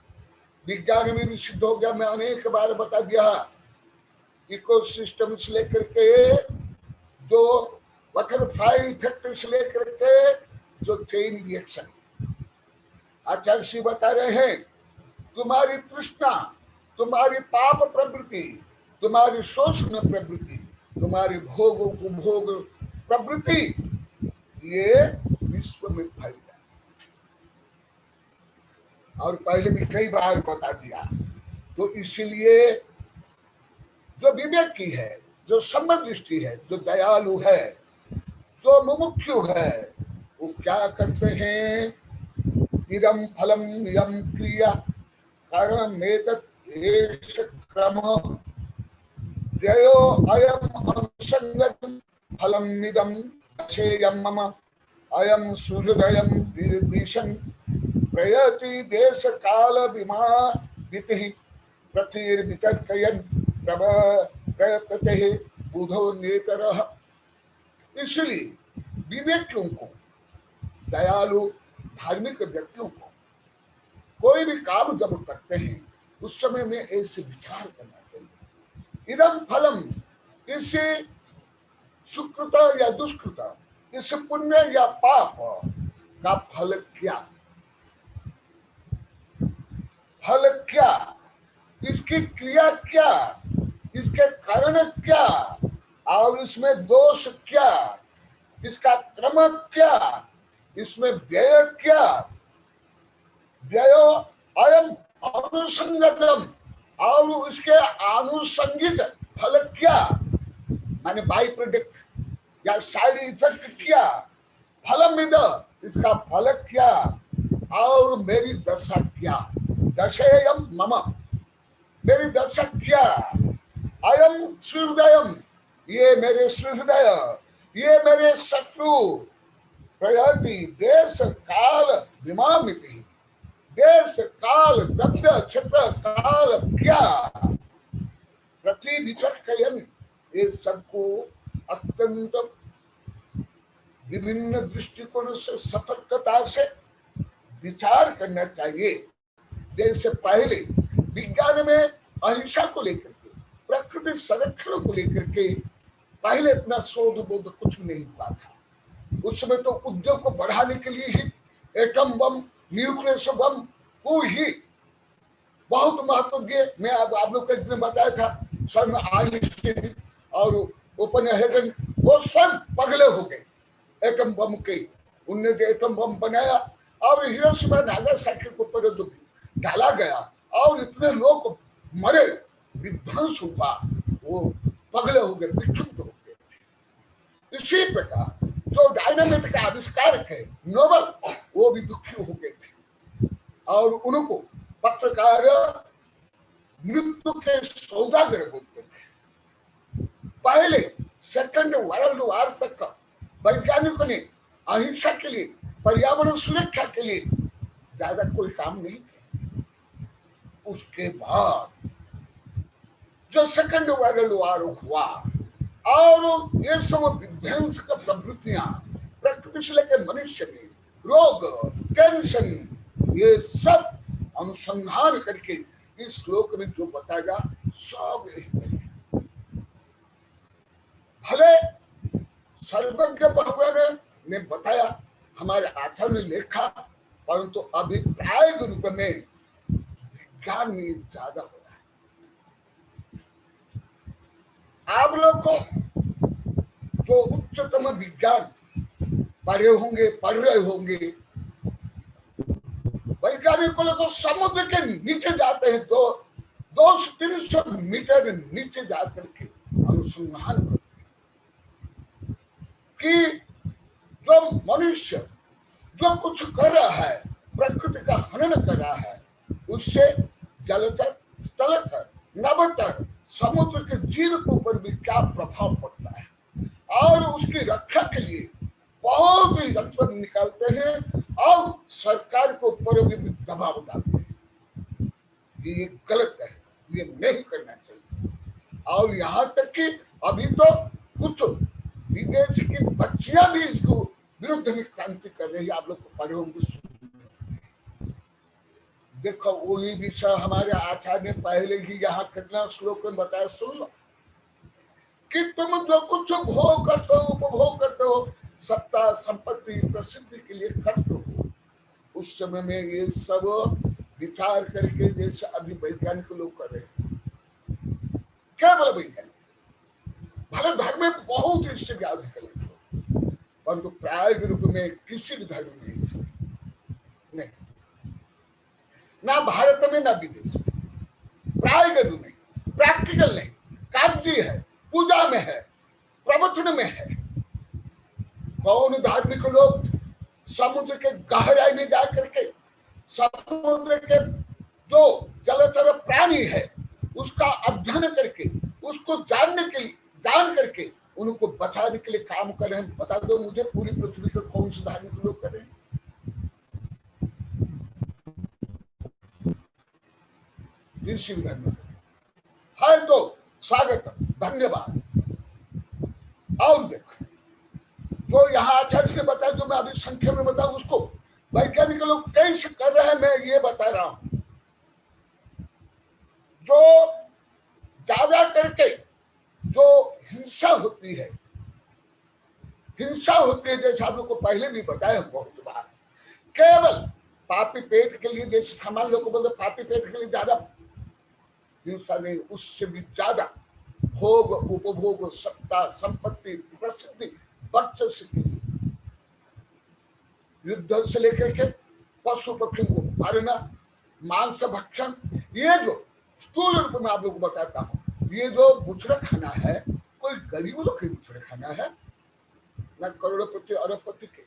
विज्ञान में भी सिद्ध हो गया, मैं अनेक बार बता दिया, इकोसिस्टम से लेकर के, जो बटरफ्लाई इफेक्ट से लेकर के, जो चेन रिएक्शन, आचार्य श्री बता रहे हैं, तुम्हारी तृष्णा, तुम्हारी पाप प्रवृत्ति, तुम्हारी शोषण प्रवृत्ति, तुम्हारी भोग उपभोग प्रवृत्ति, ये विश्व में फैल जाए। और पहले भी कई बार बता दिया। तो इसलिए जो विवेक की है, जो समदृष्टि है, जो दयालु है, जो मुमुक्षु है, वो क्या करते हैं, इदम फलम यम क्रिया कारण एष क्रम जयो अयम अनुसंगत फलम इदम अक्षेयम मम अयम सुहृदयम दिशन् प्रयति देश काल विमा विति प्रतिर्वितर्कयन् प्रयतते बुधो नेतरः। इसलिए विवेकियों को, दयालु धार्मिक व्यक्तियों को कोई भी काम जब करते हैं उस समय में ऐसे विचार करना चाहिए। इदम फलम, इससे सुकृत या दुष्कृत, इस पुण्य या पाप का फल क्या, फल क्या, इसकी क्रिया क्या, इसके कारण क्या, और इसमें दोष क्या, इसका क्रम क्या, इसमें व्यय क्या, व्यय अयम अनुसंगतम, और इसके आनुषंगिक फल क्या, माने बाई प्रोडक्ट या साइड इफेक्ट क्या, फलमिद, इसका फल क्या, और मेरी दशा क्या, दशेयम मम, मेरी दशा क्या, अयम सुहृदयम, ये मेरे सुहृदय, ये मेरे शत्रु, प्रयति देश काल विमामिति, देश काल द्रव्य क्षेत्र काल क्या, प्रति विचर्कयन, ये सबको अत्यंत विभिन्न दृष्टिकोण से सतर्कता से विचार करना चाहिए। जैसे पहले विज्ञान में अहिंसा को लेकर के, प्रकृति संरक्षण को लेकर के पहले इतना शोध बोध कुछ नहीं हुआ था। उस समय तो उद्योग को बढ़ाने के लिए ही एटम बम, न्यूक्लियर बम को ही बहुत महत्व दिए। मैं आप लोग को एक दिन बताया था, स्वयं आइंस्टीन और ओपेनहेगर वो स्वयं पगले हो गए एटम बम के। उनने जो एटम बम बनाया और हिरोशिमा नागासाकी के ऊपर जो डाला गया और इतने लोग मरे, विध्वंस हुआ, वो पगले हो गए, विक्षुब्ध हो गए। इसी प्रकार जो डायनामिट का आविष्कारक है नोबल, वो भी दुखी हो गए थे और उनको पत्रकार मृत्यु के सौदागर बोलते थे। पहले सेकंड वर्ल्ड वॉर तक वैज्ञानिकों ने अहिंसा के लिए, पर्यावरण सुरक्षा के लिए ज्यादा कोई काम नहीं किया। उसके बाद जो सेकंड वर्ल्ड वॉर हुआ और ये सब विध्वंस का प्रवृत्तियां प्रकृति से लेकर मनुष्य में रोग, टेंशन, ये सब अनुसंधान करके इस श्लोक में जो बताया सब भले सर्वज्ञ भगवान ने बताया, हमारे आचार्य ने लिखा, परंतु अभिप्राय के रूप में विज्ञान में ज्यादा हो रहा है। आप लोग को जो उच्चतम विज्ञान पढ़े होंगे, पढ़ रहे होंगे, वैज्ञानिकों को समुद्र के नीचे जाते हैं तो 200-300 मीटर नीचे जाकर के अनुसंधान करते हैं कि जो मनुष्य जो कुछ कर रहा है, प्रकृति का हनन कर रहा है, उससे जलचर, स्थलचर, नभचर, समुद्र के जीव के ऊपर भी क्या प्रभाव पड़ता है, और उसकी रक्षा के लिए बहुत ही यंत्र निकालते हैं और सरकार के ऊपर भी दबाव डालते हैं कि ये गलत है, ये नहीं करना चाहिए। और यहाँ तक कि अभी तो कुछ विदेश की बच्चियां भी इसको विरुद्ध में क्रांति कर रही है। आप लोग को पढ़े होंगे, देखो वही विषय हमारे आचार्य ने पहले ही यहाँ कितना श्लोक में बताया, सुन लो कि तुम जो कुछ भोग करते हो, उपभोग करते हो, सत्ता, संपत्ति, प्रसिद्धि के लिए करते हो, उस समय में ये सब विचार करके जैसे अभी वैज्ञानिक लोग कर रहे हैं। क्या बोला वैज्ञानिक? भले धर्म में बहुत इससे भी आगे गलत हो, परंतु प्राय के रूप में किसी भी धर्म में नहीं, ना भारत में ना विदेश में, प्राय के रूप में, प्रैक्टिकल नहीं, कागजी है, पूजा में है, प्रवचन में है। कौन धार्मिक लोग समुद्र के गहराई में जा करके समुद्र के जो जलचर प्राणी है उसका अध्ययन करके, उसको जान करके उनको बचाने के लिए काम कर रहे हैं? बता दो मुझे, पूरी पृथ्वी के कौन से धार्मिक लोग कर रहे हैं? है तो स्वागत, धन्यवाद। और देखो जो यहाँ आचार्य ने बताया, जो मैं अभी संख्या में बताऊं उसको, वैज्ञानिक लोग कैसे कर रहे हैं मैं ये बता रहा हूं। जो ज्यादा करके जो हिंसा होती है, जैसे आप लोग को पहले भी बताया बहुत बार, केवल पापी पेट के लिए, जैसे सामान्य लोग को बोलते पापी पेट के लिए ज्यादा हिंसा नहीं, उससे भी ज्यादा भोग, उपभोग, सत्ता, संपत्ति, प्रसिद्धि, वर्चस्व के लिए युद्ध से लेकर के पशु पक्षी को मारना, मांस भक्षण, ये जो स्थूल रूप में आप लोग को बताता हूं, ये जो बुचड़ा खाना है, कोई गरीब लोग के बुचड़ा खाना है, न करोड़पति अरबपति के।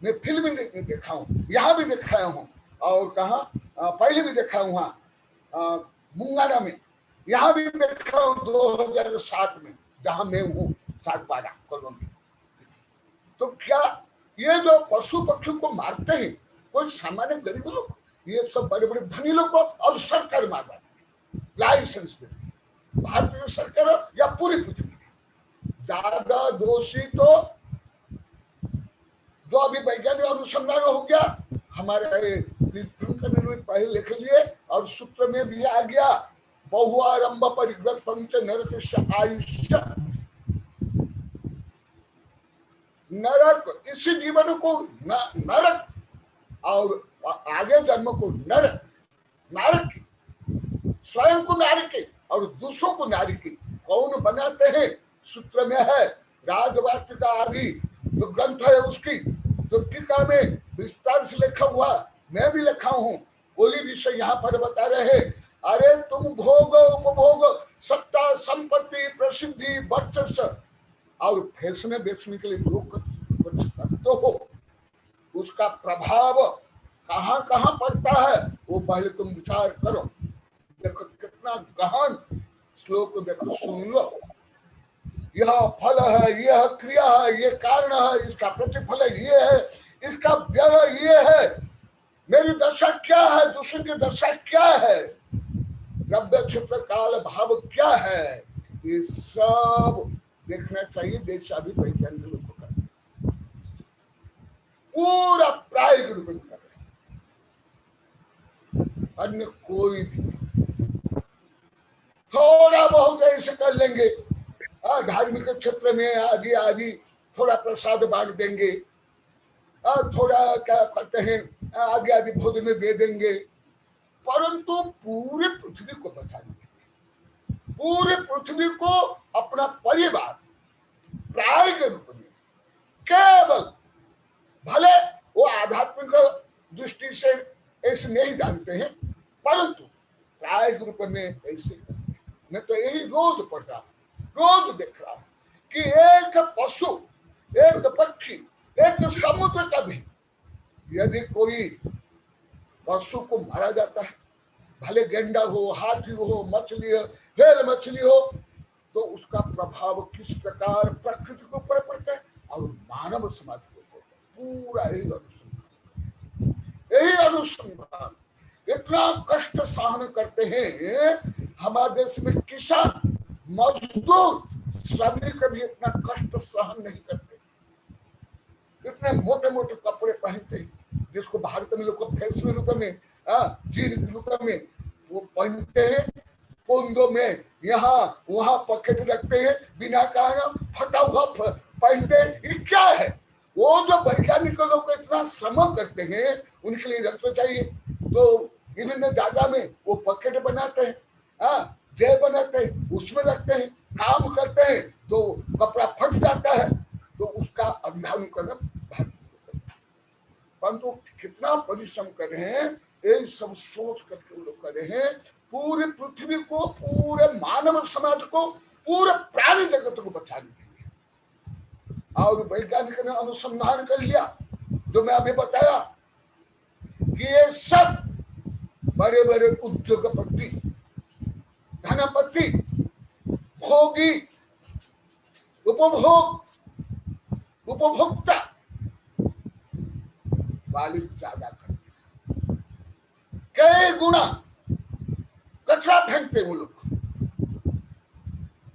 मैं फिल्म में देखा हूँ, यहाँ भी दिखाया हूँ, और कहा पहले भी देखा हूँ, वहां मुंगाना में, यहाँ भी देखा हूँ 2007 में, जहां मैं हूँ सागबारा कॉलोनी। तो क्या ये जो पशु पक्षी को मारते हैं कोई सामान्य गरीब लोग, ये सब बड़े बड़े धनी लोग को, और सरकार मार देती है, लाइसेंस देती है, भारतीय सरकार या पूरी पृथ्वी। ज्यादा दोषी तो जो अभी वैज्ञानिक अनुसंधान हो गया, हमारे तीर्थंकर ने पहले लिख लिए और सूत्र में भी आ गया, बहुआरंभ परिग्रत पंच नरक आयुष्य, नरक इसी जीवन को नरक और आगे जन्म को नरक, नारक स्वयं को नारी के और दूसरों को नारी के कौन बनाते हैं, सूत्र में है, राजवार्तिका आदि जो ग्रंथ है उसकी जो टीका में विस्तार से लिखा हुआ, मैं भी लिखा हूं, वही विषय यहाँ पर बता रहे हैं। अरे तुम भोग, उपभोग, सत्ता, संपत्ति, प्रसिद्धि, वर्चस्व और फैसने बेचने के लिए जो कुछ करते हो, उसका प्रभाव कहाँ कहाँ पड़ता है वो पहले तुम विचार करो। देखो कितना गहन श्लोक, देखो सुन लो, यह फल है, यह क्रिया है, ये कारण है, इसका प्रतिफल ये है, इसका व्यय ये है, मेरी दशा क्या है, दूसरे की दशा क्या है, द्रव्य क्षेत्र काल भाव क्या है, ये सब देखना चाहिए। देश अभी वैज्ञानिक लोग को कर पूरा प्रायोगिक रूप में कर रहे, अन्य कोई भी थोड़ा बहुत ऐसे कर लेंगे, धार्मिक क्षेत्र में आदि आदि थोड़ा प्रसाद बांट देंगे, थोड़ा क्या करते हैं आदि आदि भोजन दे देंगे, परंतु पूरे पृथ्वी को बचाएंगे, पूरे पृथ्वी को अपना परिवार प्रायोगिक रूप में, केवल भले वो आध्यात्मिक दृष्टि से ऐसे नहीं जानते हैं, परंतु प्रायोगिक रूप में ऐसे। मैं तो यही रोज पढ़ रहा हूँ, रोज देख रहा हूं कि एक पशु, एक पक्षी, एक समुद्र का भी यदि कोई पशु को मारा जाता है, भले गेंडा हो, हाथी हो, मछली हो, हेल मछली हो, तो उसका प्रभाव किस प्रकार प्रकृति के ऊपर पड़ता है और मानव समाज के ऊपर पड़ता है। पूरा यही अनुसंधान इतना कष्ट सहन करते हैं हमारे देश में, किसान मजदूर सभी कभी इतना कष्ट सहन नहीं करते, इतने मोटे मोटे कपड़े पहनते हैं जिसको भारत में लोग फैशन रूप में, जीन रूप में वो पहनते हैं, पोंदो में यहाँ वहां पॉकेट रखते हैं, बिना कारण फटा हुआ पहनते हैं। ये क्या है? वो जो वैज्ञानिक लोग को इतना श्रम करते हैं उनके लिए रखना चाहिए, तो इन्होंने जागा में वो पॉकेट बनाते हैं, जेब बनाते हैं, उसमें रखते हैं, काम करते हैं तो कपड़ा फट जाता है, तो उसका अभियान करना, परंतु कितना परिश्रम कर रहे हैं, ये सब सोच करके वो लोग कर रहे हैं, पूरी पृथ्वी को, पूरे मानव समाज को, पूरे प्राणी जगत को बचाने के लिए। और वैज्ञानिक ने अनुसंधान कर लिया, जो मैं अभी बताया कि ये सब बड़े बड़े उद्योगपति, धनपति, भोगी, उपभोक्ता वाली ज्यादा करते, कई गुना कचरा फेंकते वो लोग,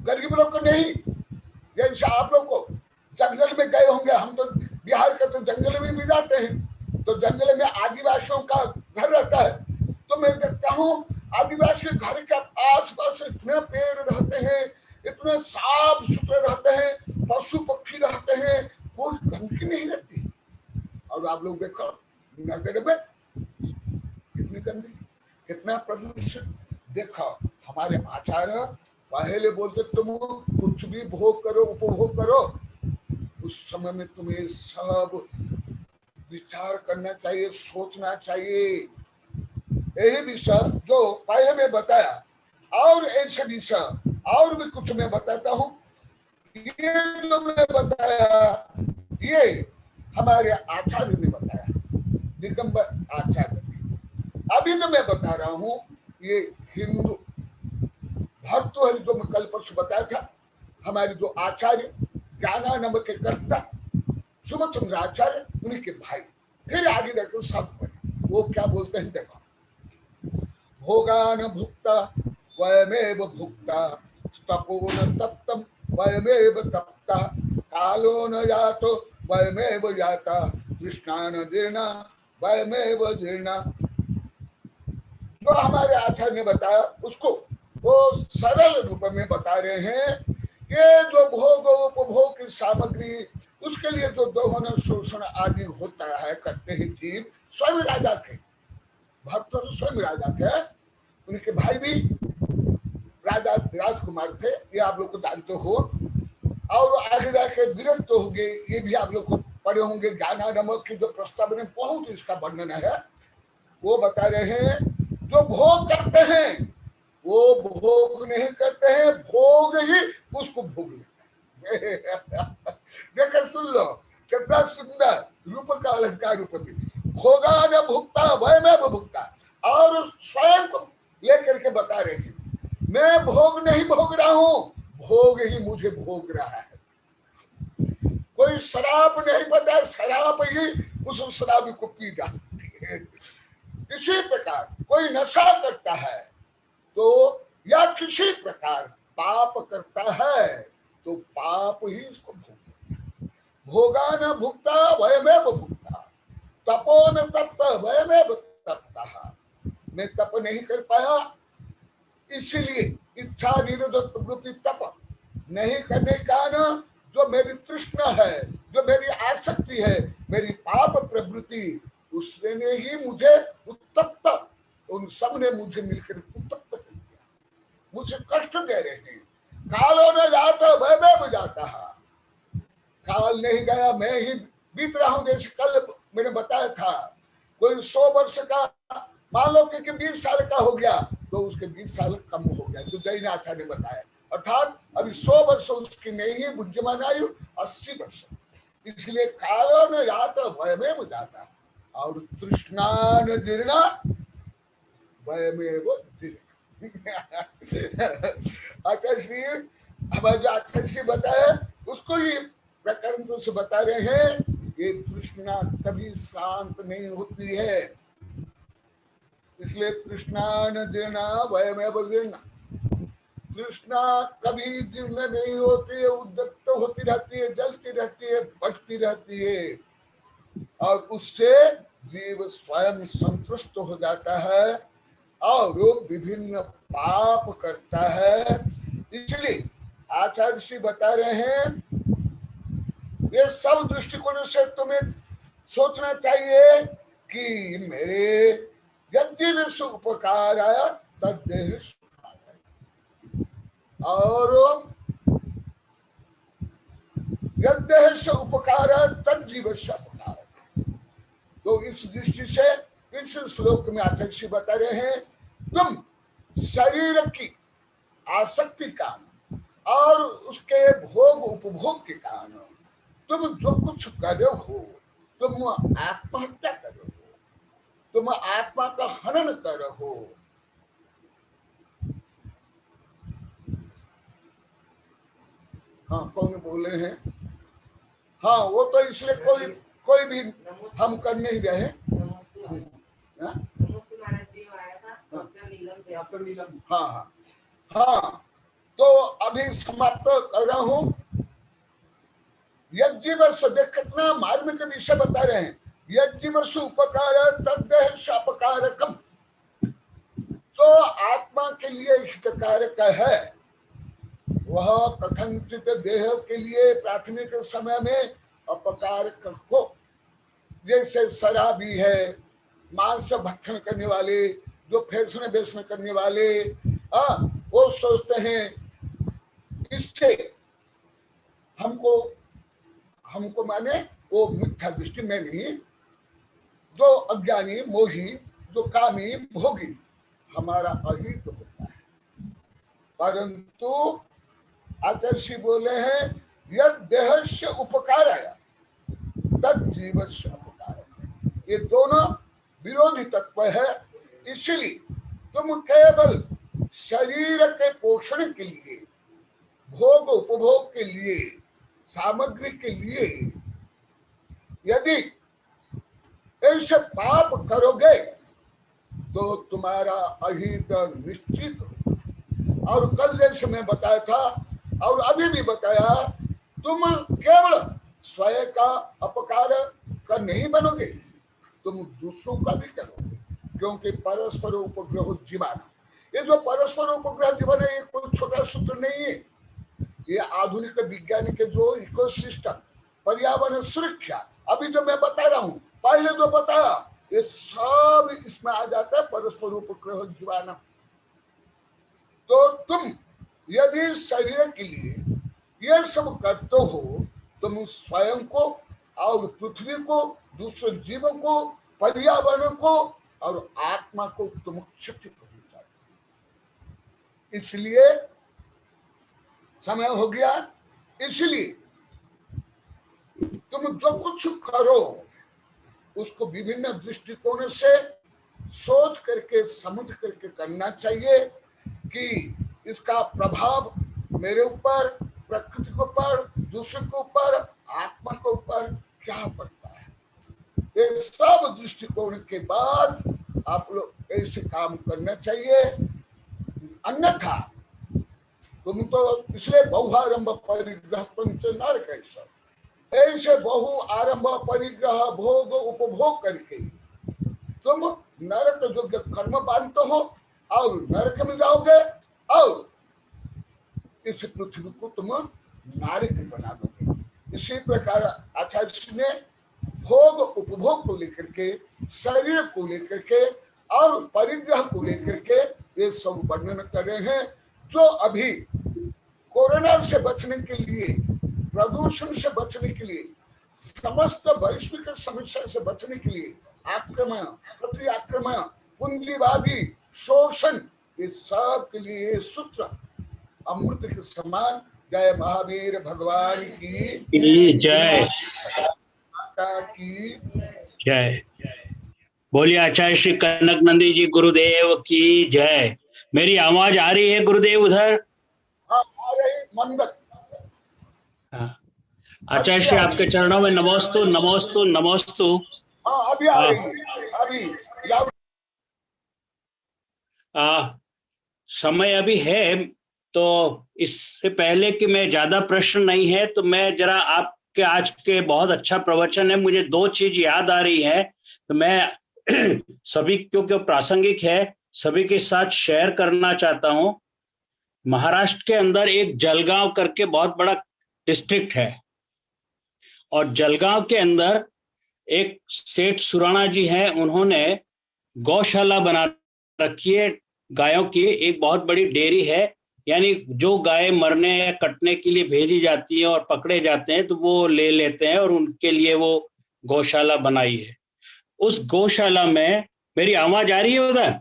गरीब लोग को नहीं। जैसे आप लोग को जंगल में गए होंगे, हम तो बिहार के तो जंगल में भी जाते हैं, तो जंगल में आदिवासियों का घर रहता है, तो मैं देखता हूँ आदिवासी के घर के आस पास इतने पेड़ रहते हैं, इतने साफ सुथरे रहते हैं, पशु पक्षी रहते हैं, कोई गंदगी नहीं रहती। और आप लोग देखो नगर में कितनी गंदगी, कितना प्रदूषण। देखो हमारे आचार्य पहले बोलते तुम कुछ भी भोग करो, उपभोग करो, उस समय में तुम्हें सब विचार करना चाहिए, सोचना चाहिए। यही विषय जो पहले में बताया, और ऐसे विषय और भी कुछ मैं बताता हूँ। ये जो मैं बताया ये हमारे आचार्य ने बताया, दिगंबर आचार्य ने। अभी जो मैं बता रहा हूँ ये हिंदू भर्तृहरि जो मैं कल परसों बताया था, हमारे जो आचार्य ज्ञानानंद के कर्ता सुमचंद्र आचार्य, उन्हीं के भाई। फिर आगे देखो सब बने, वो क्या बोलते हैं देखो, भोगान भुक्ता वयमेव भुक्ता, तपो न तप्तम वयमेव तप्ता, कालो न जातो वयमेव जाता, कृष्णा न जीर्णा वयमेव जीर्णा। जो हमारे आचार्य ने बताया उसको वो सरल रूप में बता रहे हैं। ये जो भोग उपभोग की सामग्री, उसके लिए जो दोहन शोषण आदि होता है, करते हैं जीव, स्वयं राजा थे, भक्त स्वयं राजा थे, उनके भाई भी राजा राजकुमार थे, ये आप लोग को जानते हो। और आगे जाके विरक्त हो गए, ये भी आप लोग को पढ़े होंगे। ज्ञानानंद की जो प्रस्ताव में बहुत इसका वर्णन है, वो बता रहे हैं जो भोग करते हैं वो भोग नहीं करते हैं, भोग ही उसको भोग लेते हैं। देखो सुन लो कितना सुंदर रूप का अलंकार रूप में, भोगा न भुगता वह में भुगता, और स्वयं को लेकर के बता रहे हैं मैं भोग नहीं भोग रहा हूं, भोग ही मुझे भोग रहा है। कोई शराब नहीं पता, शराब ही उस शराब को पी जाती है। इसी प्रकार कोई नशा करता है तो या किसी प्रकार पाप करता है तो पाप ही इसको भोग। भोगा न भुगता वयमेव भुगता, तपो न तप्त वयमेव तप्ता। मैं तप नहीं कर पाया, इसलिए इच्छा निरोधक प्रवृत्ति तप नहीं करने का न जो मेरी तृष्णा है, जो मेरी आसक्ति है, मेरी पाप प्रवृत्ति, उसने ही मुझे उत्तप्त, उन सब ने मुझे मिलकर उत्तप्त कर दिया, मुझे कष्ट दे रहे हैं। कालो न जाता वह में जाता है, काल नहीं गया, मैं ही बीत रहा हूं। जैसे कल मैंने बताया था, कोई 100 वर्ष का मान लो कि 20 साल का हो गया तो उसके 20 साल कम हो गया, जो जैनाथा ने बताया। अर्थात अभी 100 वर्ष उसकी नहीं है, बुद्धिमान आयु 80 वर्ष। इसलिए कालो न जाता वह में जाता, और तृष्णा न जीर्णा वयमेव जीर्णा। आचार्य श्री हमारे जो आचार्य श्री बताया उसको ही प्रकरण तो से बता रहे हैं। ये तृष्णा कभी शांत नहीं होती है, इसलिए तृष्णा न जीर्णा वयमेव जीर्णा। तृष्णा कभी जीर्ण नहीं होती है, उद्दत होती रहती है, जलती रहती है, बढ़ती रहती है, और उससे जीव स्वयं संतुष्ट हो जाता है और वो विभिन्न पाप करता है। इसलिए आचार्य श्री बता रहे हैं ये सब दृष्टिकोण से तुम्हें सोचना चाहिए कि मेरे यदि विश्व उपकार आया तद्देह और यद्देह उपकार तज्जीव उपकार। तो इस दृष्टि से इस श्लोक में आचार्य श्री बता रहे हैं तुम शरीर की आसक्ति का और उसके भोग उपभोग के कारण तुम जो कुछ करो हो, तुम आत्महत्या करो हो, तुम आत्मा का हनन करो हो। हाँ कौन बोल रहे हैं? हाँ वो तो इसलिए कोई भी हम कर नहीं रहे। हाँ हाँ हाँ, तो अभी समाप्त कर रहा हूँ। यज्ञ में सदैव कितना मार्मिक विषय बता रहे हैं। यज्जीवसु उपकार तद्देह शापकारकम। जो आत्मा के लिए हितकारक है वह कथनचित देह के लिए प्राथमिक समय में अपकारक हो। जैसे शराबी है, मांस भक्षण करने वाले, जो फैशन बेचन करने वाले, वो सोचते हैं इससे हमको माने वो मिथ्या दृष्टि में नहीं, जो अज्ञानी मोही जो कामी भोगी हमारा अहित होता है। परंतु आचार्य बोले हैं यद देहस्य उपकाराय तद जीवस्य अपकाराय। ये दोनों विरोधी तत्व है। इसलिए तुम केवल शरीर के पोषण के लिए, भोग उपभोग के लिए, सामग्री के लिए यदि ऐसे पाप करोगे तो तुम्हारा अहित निश्चित हो। और कल जैसे मैं बताया था और अभी भी बताया, तुम केवल स्वयं का अपकार कर नहीं बनोगे, तुम दूसरों का भी करोगे, क्योंकि परस्पर उपग्रह जीवन। ये जो परस्पर उपग्रह जीवन है, ये कोई छोटा सूत्र नहीं है। ये आधुनिक विज्ञान के जो इकोसिस्टम, पर्यावरण सुरक्षा, अभी जो मैं बता रहा हूँ, पहले जो बताया, ये सब इसमें आ जाता है परस्पर उपग्रह जीवन। तो तुम यदि शरीर के लिए ये सब करते हो, तुम स्वयं को और पृथ्वी को, दूसरे जीवों को, पर्यावरण को और आत्मा को तुम क्षति पहुंचाओ। इसलिए समय हो गया। इसलिए तुम जो कुछ करो उसको विभिन्न दृष्टिकोण से सोच करके, समझ करके करना चाहिए कि इसका प्रभाव मेरे ऊपर, प्रकृति के ऊपर, दूसरे के ऊपर, आत्मा के ऊपर क्या पड़ता है। ये सब दृष्टिकोण के बाद आप लोग ऐसे काम करना चाहिए। अन्यथा तुम तो इसलिए बहुआरंभ परिग्रह पंच नरक ऐसे बहु आरंभ परिग्रह भोग उपभोग करके तुम नरक योग्य कर्म बांधते हो और नरक में जाओगे और इस पृथ्वी को तुम नारक बना दोगे। इसी प्रकार आचार्य ने भोग उपभोग को लेकर के, शरीर को लेकर के और परिग्रह को लेकर के ये सब वर्णन कर रहे हैं। जो अभी कोरोना से बचने के लिए, प्रदूषण से बचने के लिए, समस्त वैश्विक समस्या से बचने के लिए आक्रमण, प्रति आक्रमण, पूंजीवादी शोषण, ये सब के लिए सूत्र अमृत के समान। जय महावीर भगवान की जय, माता की जय। बोलिए आचार्य श्री कनक नंदी जी गुरुदेव की जय। मेरी आवाज आ रही है गुरुदेव उधर? आ रही मंगल। आचार्य श्री आपके चरणों में नमोस्तु नमोस्तु नमोस्तु। अभी आ रही है, अभी समय अभी है, तो इससे पहले कि मैं ज्यादा प्रश्न नहीं है तो मैं जरा आपके आज के बहुत अच्छा प्रवचन है, मुझे दो चीज याद आ रही है, तो मैं सभी, क्योंकि प्रासंगिक है, सभी के साथ शेयर करना चाहता हूं। महाराष्ट्र के अंदर एक जलगांव करके बहुत बड़ा डिस्ट्रिक्ट है, और जलगांव के अंदर एक सेठ सुराणा जी हैं, उन्होंने गौशाला बना रखी है गायों की। एक बहुत बड़ी डेयरी है, यानी जो गाय मरने या कटने के लिए भेजी जाती है और पकड़े जाते हैं तो वो ले लेते हैं, और उनके लिए वो गौशाला बनाई है। उस गौशाला में, मेरी आवाज आ रही है उधर?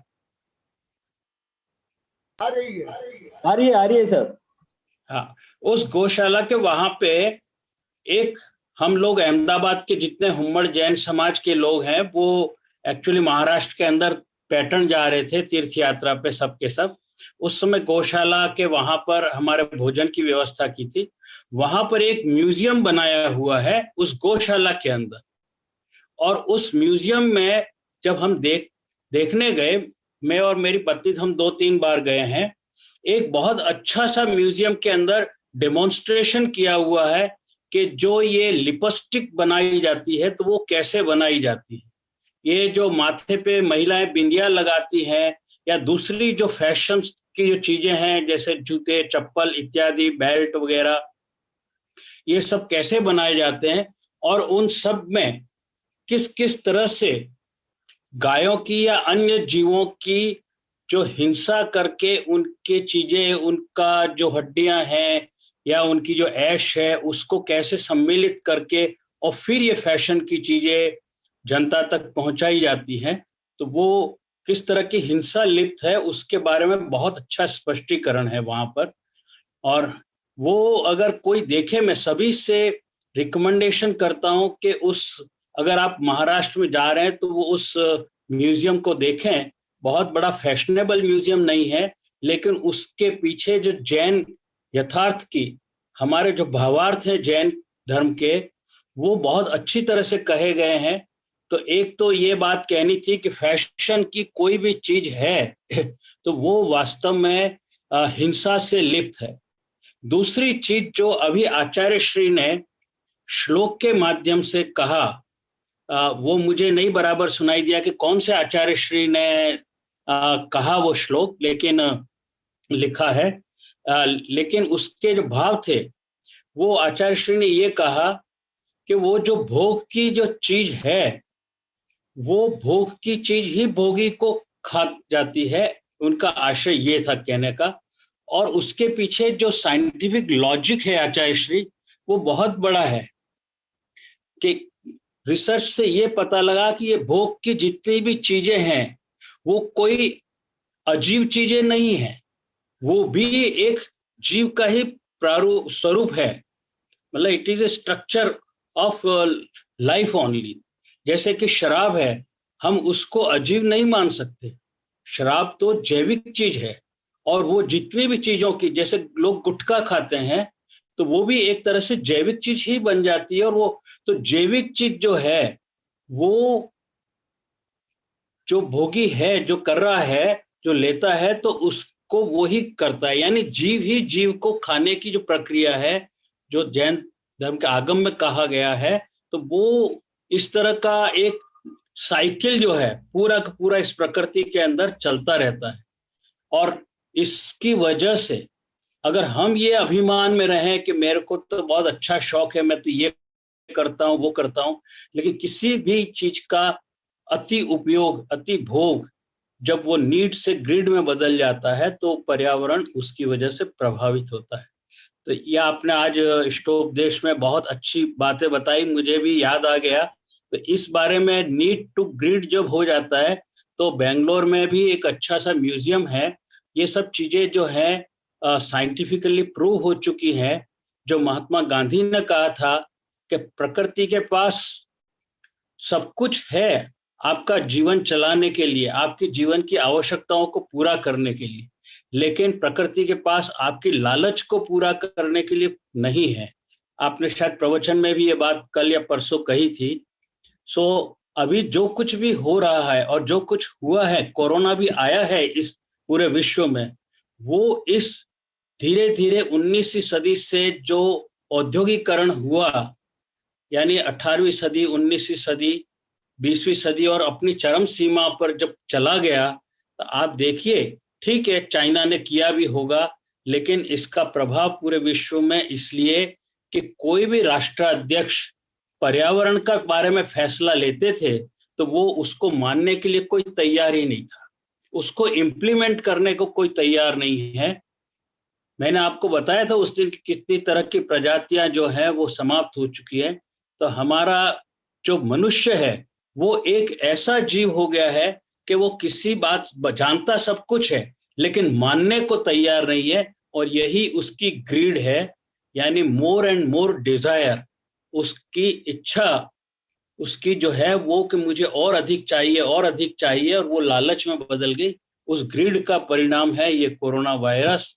आ रही है सर। हाँ, उस गौशाला के वहां पे एक, हम लोग अहमदाबाद के जितने हुम्मड़ जैन समाज के लोग हैं, वो एक्चुअली महाराष्ट्र के अंदर पैटर्न जा रहे थे तीर्थ यात्रा पे, सबके सब। उस समय गौशाला के वहां पर हमारे भोजन की व्यवस्था की थी। वहां पर एक म्यूजियम बनाया हुआ है उस गौशाला के अंदर, और उस म्यूजियम में जब हम देखने गए, मैं और मेरी पत्नी, हम 2-3 बार गए हैं। एक बहुत अच्छा सा म्यूजियम के अंदर डेमोन्स्ट्रेशन किया हुआ है कि जो ये लिपस्टिक बनाई जाती है तो वो कैसे बनाई जाती है, ये जो माथे पे महिलाएं बिंदिया लगाती हैं या दूसरी जो फैशन की जो चीजें हैं जैसे जूते चप्पल इत्यादि बेल्ट वगैरह, ये सब कैसे बनाए जाते हैं और उन सब में किस किस तरह से गायों की या अन्य जीवों की जो हिंसा करके उनके चीजें, उनका जो हड्डियां हैं या उनकी जो ऐश है उसको कैसे सम्मिलित करके और फिर ये फैशन की चीजें जनता तक पहुंचाई जाती हैं, तो वो किस तरह की हिंसा लिप्त है उसके बारे में बहुत अच्छा स्पष्टीकरण है वहां पर। और वो अगर कोई देखे, मैं सभी से रिकमेंडेशन करता हूं कि अगर आप महाराष्ट्र में जा रहे हैं तो वो उस म्यूजियम को देखें। बहुत बड़ा फैशनेबल म्यूजियम नहीं है, लेकिन उसके पीछे जो जैन यथार्थ की हमारे जो भावार्थ हैं जैन धर्म के, वो बहुत अच्छी तरह से कहे गए हैं। तो एक तो ये बात कहनी थी कि फैशन की कोई भी चीज है तो वो वास्तव में हिंसा से लिप्त है। दूसरी चीज जो अभी आचार्य श्री ने श्लोक के माध्यम से कहा, वो मुझे नहीं बराबर सुनाई दिया कि कौन से आचार्य श्री ने कहा वो श्लोक, लेकिन लिखा है, लेकिन उसके जो भाव थे वो आचार्य श्री ने ये कहा कि वो जो भोग की जो चीज है वो भोग की चीज ही भोगी को खा जाती है, उनका आशय ये था कहने का। और उसके पीछे जो साइंटिफिक लॉजिक है आचार्य श्री, वो बहुत बड़ा है कि रिसर्च से ये पता लगा कि ये भोग की जितनी भी चीजें हैं वो कोई अजीब चीजें नहीं है, वो भी एक जीव का ही प्रारूप स्वरूप है, मतलब it is a structure of life only. जैसे कि शराब है, हम उसको अजीब नहीं मान सकते, शराब तो जैविक चीज है। और वो जितनी भी चीजों की, जैसे लोग गुटखा खाते हैं तो वो भी एक तरह से जैविक चीज ही बन जाती है। और वो तो जैविक चीज जो है वो जो भोगी है, जो कर रहा है, जो लेता है, तो उसको वो ही करता है। यानी जीव ही जीव को खाने की जो प्रक्रिया है, जो जैन धर्म के आगम में कहा गया है, तो वो इस तरह का एक साइकिल जो है पूरा का पूरा इस प्रकृति के अंदर चलता रहता है। और इसकी वजह से अगर हम ये अभिमान में रहें कि मेरे को तो बहुत अच्छा शौक है, मैं तो ये करता हूँ वो करता हूँ, लेकिन किसी भी चीज का अति उपयोग, अति भोग जब वो नीड से ग्रिड में बदल जाता है तो पर्यावरण उसकी वजह से प्रभावित होता है। तो ये आपने आज इष्टोपदेश में बहुत अच्छी बातें बताई, मुझे भी याद आ गया। तो इस बारे में नीड टू ग्रिड जब हो जाता है तो बेंगलोर में भी एक अच्छा सा म्यूजियम है। ये सब चीजें जो है साइंटिफिकली प्रूव हो चुकी हैं। जो महात्मा गांधी ने कहा था कि प्रकृति के पास सब कुछ है आपका जीवन चलाने के लिए, आपके जीवन की आवश्यकताओं को पूरा करने के लिए, लेकिन प्रकृति के पास आपकी लालच को पूरा करने के लिए नहीं है। आपने शायद प्रवचन में भी ये बात कल या परसों कही थी। सो अभी जो कुछ भी हो रहा है और जो कुछ हुआ है, कोरोना भी आया है इस पूरे विश्व में, वो इस धीरे धीरे 19वीं सदी से जो औद्योगिकरण हुआ, यानी 18वीं सदी, 19वीं सदी, 20वीं सदी और अपनी चरम सीमा पर जब चला गया, तो आप देखिए, ठीक है चाइना ने किया भी होगा, लेकिन इसका प्रभाव पूरे विश्व में इसलिए कि कोई भी राष्ट्राध्यक्ष पर्यावरण का बारे में फैसला लेते थे तो वो उसको मानने के लिए कोई तैयार ही नहीं था, उसको इम्प्लीमेंट करने को कोई तैयार नहीं है। मैंने आपको बताया था उस दिन की कितनी तरह की प्रजातियां जो है वो समाप्त हो चुकी है। तो हमारा जो मनुष्य है वो एक ऐसा जीव हो गया है कि वो किसी बात जानता सब कुछ है लेकिन मानने को तैयार नहीं है, और यही उसकी ग्रीड है, यानी मोर एंड मोर डिजायर, उसकी इच्छा, उसकी जो है वो कि मुझे और अधिक चाहिए और अधिक चाहिए, और वो लालच में बदल गई। उस ग्रीड का परिणाम है ये कोरोना वायरस।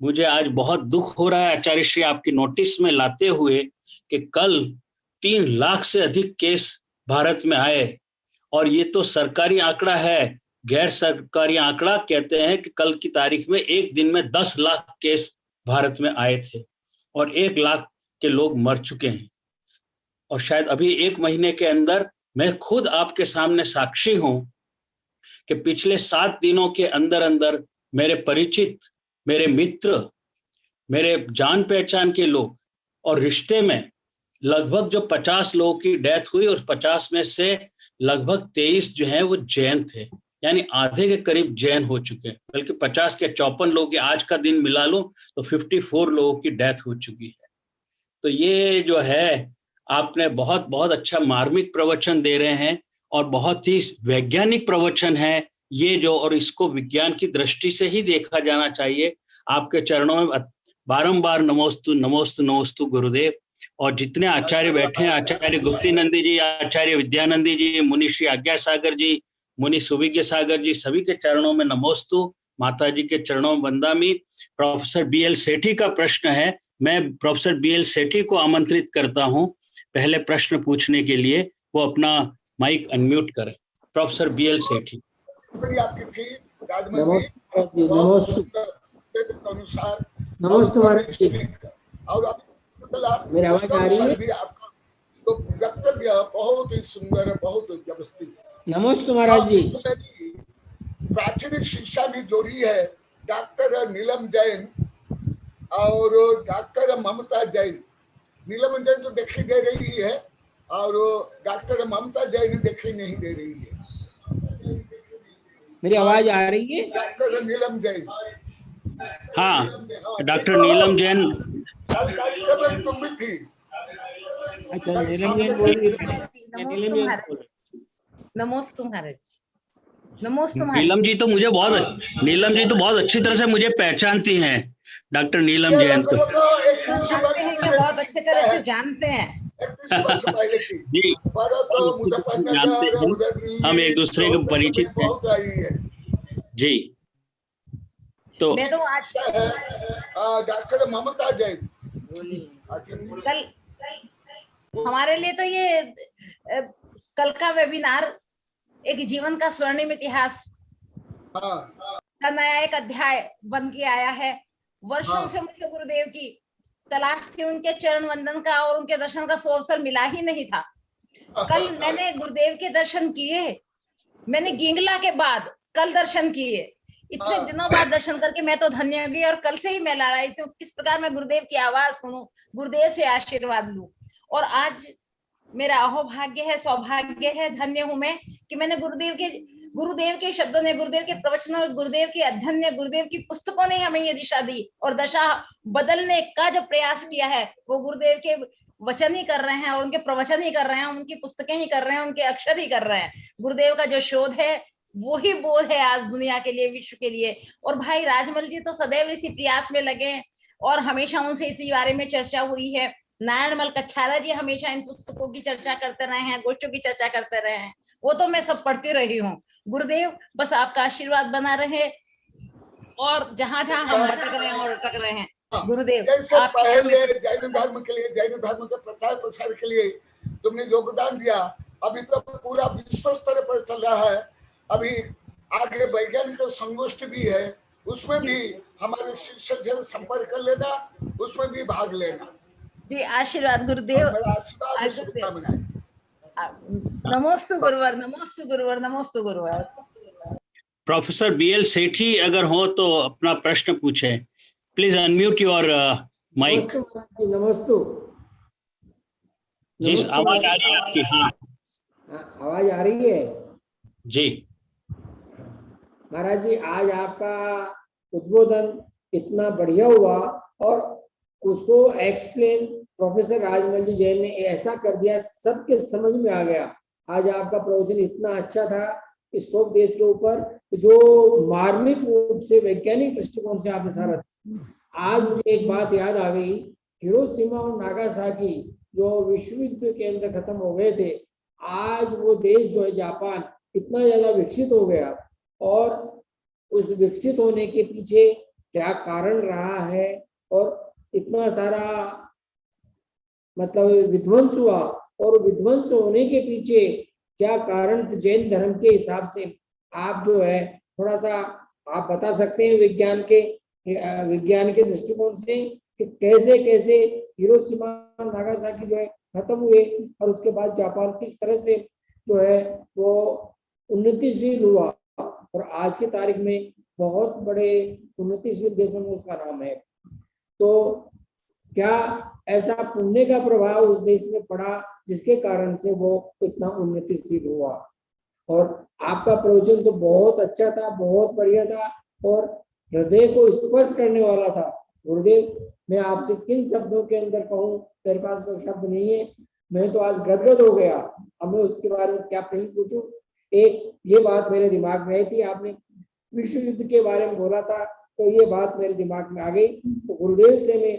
मुझे आज बहुत दुख हो रहा है आचार्य श्री आपकी नोटिस में लाते हुए कि कल 3 लाख से अधिक केस भारत में आए, और ये तो सरकारी आंकड़ा है। गैर सरकारी आंकड़ा कहते हैं कि कल की तारीख में एक दिन में 10 लाख केस भारत में आए थे, और 1 लाख के लोग मर चुके हैं, और शायद अभी 1 महीने के अंदर मैं खुद आपके सामने साक्षी हूं कि पिछले 7 दिनों के अंदर अंदर मेरे परिचित, मेरे मित्र, मेरे जान पहचान के लोग और रिश्ते में लगभग जो 50 लोगों की डेथ हुई, और 50 में से लगभग 23 जो है वो जैन थे, यानी आधे के करीब जैन हो चुके हैं। बल्कि 50 के 54 लोगों की आज का दिन मिला लूं तो 54 लोगों की डेथ हो चुकी है। तो ये जो है, आपने बहुत बहुत अच्छा मार्मिक प्रवचन दे रहे हैं, और बहुत ही वैज्ञानिक प्रवचन है ये जो, और इसको विज्ञान की दृष्टि से ही देखा जाना चाहिए। आपके चरणों में बारंबार नमोस्तु नमोस्तु नमोस्तु गुरुदेव। और जितने आचार्य बैठे हैं, आचार्य गुप्ती नंदी जी, आचार्य विद्यानंदी जी, मुनि श्री आज्ञा सागर जी, मुनि सुविज्ञ सागर जी, सभी के चरणों में नमोस्तु। माता जी के चरणों में वंदामि। प्रोफेसर BL सेठी का प्रश्न है, मैं प्रोफेसर BL सेठी को आमंत्रित करता हूं पहले प्रश्न पूछने के लिए। वो अपना माइक अनम्यूट करें। प्रोफेसर BL सेठी। आपकी थी राजमल जी, अनुसार नमस्ते। और आप मेरी आवाज आ रही है? भी आपका तो वक्तव्य बहुत ही सुंदर है, बहुत व्यवस्थित। नमस्ते महाराज जी। प्राचीन शिक्षा भी जोड़ी है डॉक्टर नीलम जैन और डॉक्टर ममता जैन। नीलम जैन तो दिखाई दे रही है और डॉक्टर ममता जैन दिखाई नहीं दे रही है। मेरी आवाज आ रही है? डॉक्टर नीलम जैन। हाँ, डॉक्टर नीलम जैन कार्यक्रम में तुम भी थी। अच्छा, नीलम जैन बोल रही थी। नमोस्तु महाराज। नमोस्तु नीलम जी तो मुझे नीलम जी तो बहुत अच्छी तरह से मुझे पहचानती हैं, डॉक्टर नीलम जैन को। बहुत अच्छी तरह से जानते हैं जी, हम एक दूसरे के परिचित हैं जी। तो मैं तो आज डॉक्टर ममता जैन कल हमारे लिए तो ये कल का वेबिनार एक जीवन का स्वर्णिम इतिहास का नया एक अध्याय बन के आया है। वर्षों से मुझे गुरुदेव की तलाश थी, उनके चरण वंदन का और उनके दर्शन का सो अवसर मिला ही नहीं था। कल मैंने गुरुदेव के दर्शन किए, मैंने गिंगला के बाद कल दर्शन किए। इतने दिनों बाद दर्शन करके मैं तो धन्य हो गई, और कल से ही मैं ला रही थी किस प्रकार मैं गुरुदेव की आवाज सुनूं, गुरुदेव से आशीर्वाद लूं। और आज मेरा अहोभाग्य है, सौभाग्य है, धन्य हूं मैं कि मैंने गुरुदेव के शब्दों ने, गुरुदेव के प्रवचनों, गुरुदेव के अध्ययन ने, गुरुदेव की पुस्तकों ने हमें ये दिशा दी, और दशा बदलने का जो प्रयास किया है वो गुरुदेव के वचन ही कर रहे हैं, और उनके प्रवचन ही कर रहे हैं, उनकी पुस्तकें ही कर रहे हैं, उनके अक्षर ही कर रहे हैं। गुरुदेव का जो शोध है वो ही बोध है आज दुनिया के लिए, विश्व के लिए। और भाई राजमल जी तो सदैव इसी प्रयास में लगे हैं, और हमेशा उनसे इसी बारे में चर्चा हुई है। नारायणमल कच्छारा जी हमेशा इन पुस्तकों की चर्चा करते रहे हैं, गोष्ठों की चर्चा करते रहे हैं, वो तो मैं सब पढ़ती रही हूँ। गुरुदेव बस आपका आशीर्वाद बना रहे, और जहां जहां हम भटक रहे हैं और अटक रहे हैं, गुरुदेव आप पहले जैन धर्म के लिए, जैन धर्म के प्रचार प्रसार के लिए तुमने योगदान दिया। अभी तो पूरा विश्व स्तर पर चल रहा है। अभी आगे वैज्ञानिक संगोष्ठी भी है, उसमें भी हमारे शिष्य से संपर्क कर लेना, उसमें भी भाग लेना जी। आशीर्वाद गुरुदेव। नमोस्तु गुरुवर, नमोस्तु गुरुवर, नमोस्तु गुरुवर। प्रोफेसर BL सेठी अगर हो तो अपना प्रश्न पूछे। Please unmute your mic. नमस्ते। जी, आवाज आ रही है आपकी? हाँ, आवाज आ रही है जी। महाराज जी, आज आपका उद्बोधन इतना बढ़िया हुआ, और उसको एक्सप्लेन प्रोफेसर राजमल जी जैन ने ऐसा कर दिया, सबके समझ में आ गया। आज आपका प्रवचन इतना अच्छा था इस शोक देश के ऊपर, जो मार्मिक रूप से वैज्ञानिक दृष्टिकोण से आपने सारा। आज मुझे एक बात याद आ गई, हिरोशिमा और नागासाकी जो विश्व युद्ध के अंदर खत्म हो गए थे, आज वो देश जो है जापान इतना ज्यादा विकसित हो गया, और उस विकसित होने के पीछे क्या कारण रहा है, और इतना सारा मतलब विध्वंस हुआ, और विध्वंस होने के पीछे क्या कारण जैन धर्म के हिसाब से आप जो है थोड़ा सा आप बता सकते हैं विज्ञान के दृष्टिकोण से, कि कैसे कैसे हिरोशिमा नागासाकी जो है खत्म हुए और उसके बाद जापान किस तरह से जो है वो उन्नतिशील हुआ और आज की तारीख में बहुत बड़े उन्नतिशील देशों में उसका नाम है। तो क्या ऐसा पुण्य का प्रभाव उस देश में पड़ा जिसके कारण से वो इतना उन्नतिशील हुआ। और आपका प्रवचन तो बहुत अच्छा था, बहुत बढ़िया था और हृदय को स्पर्श करने वाला था। गुरुदेव, मैं आपसे किन शब्दों के अंदर कहूँ, मेरे पास कोई शब्द नहीं है। मैं तो आज गदगद हो गया। अब मैं उसके बारे में क्या प्रश्न पूछूं। एक ये बात मेरे दिमाग में आई थी, आपने विश्व युद्ध के बारे में बोला था तो ये बात मेरे दिमाग में आ गई। तो गुरुदेव से मैं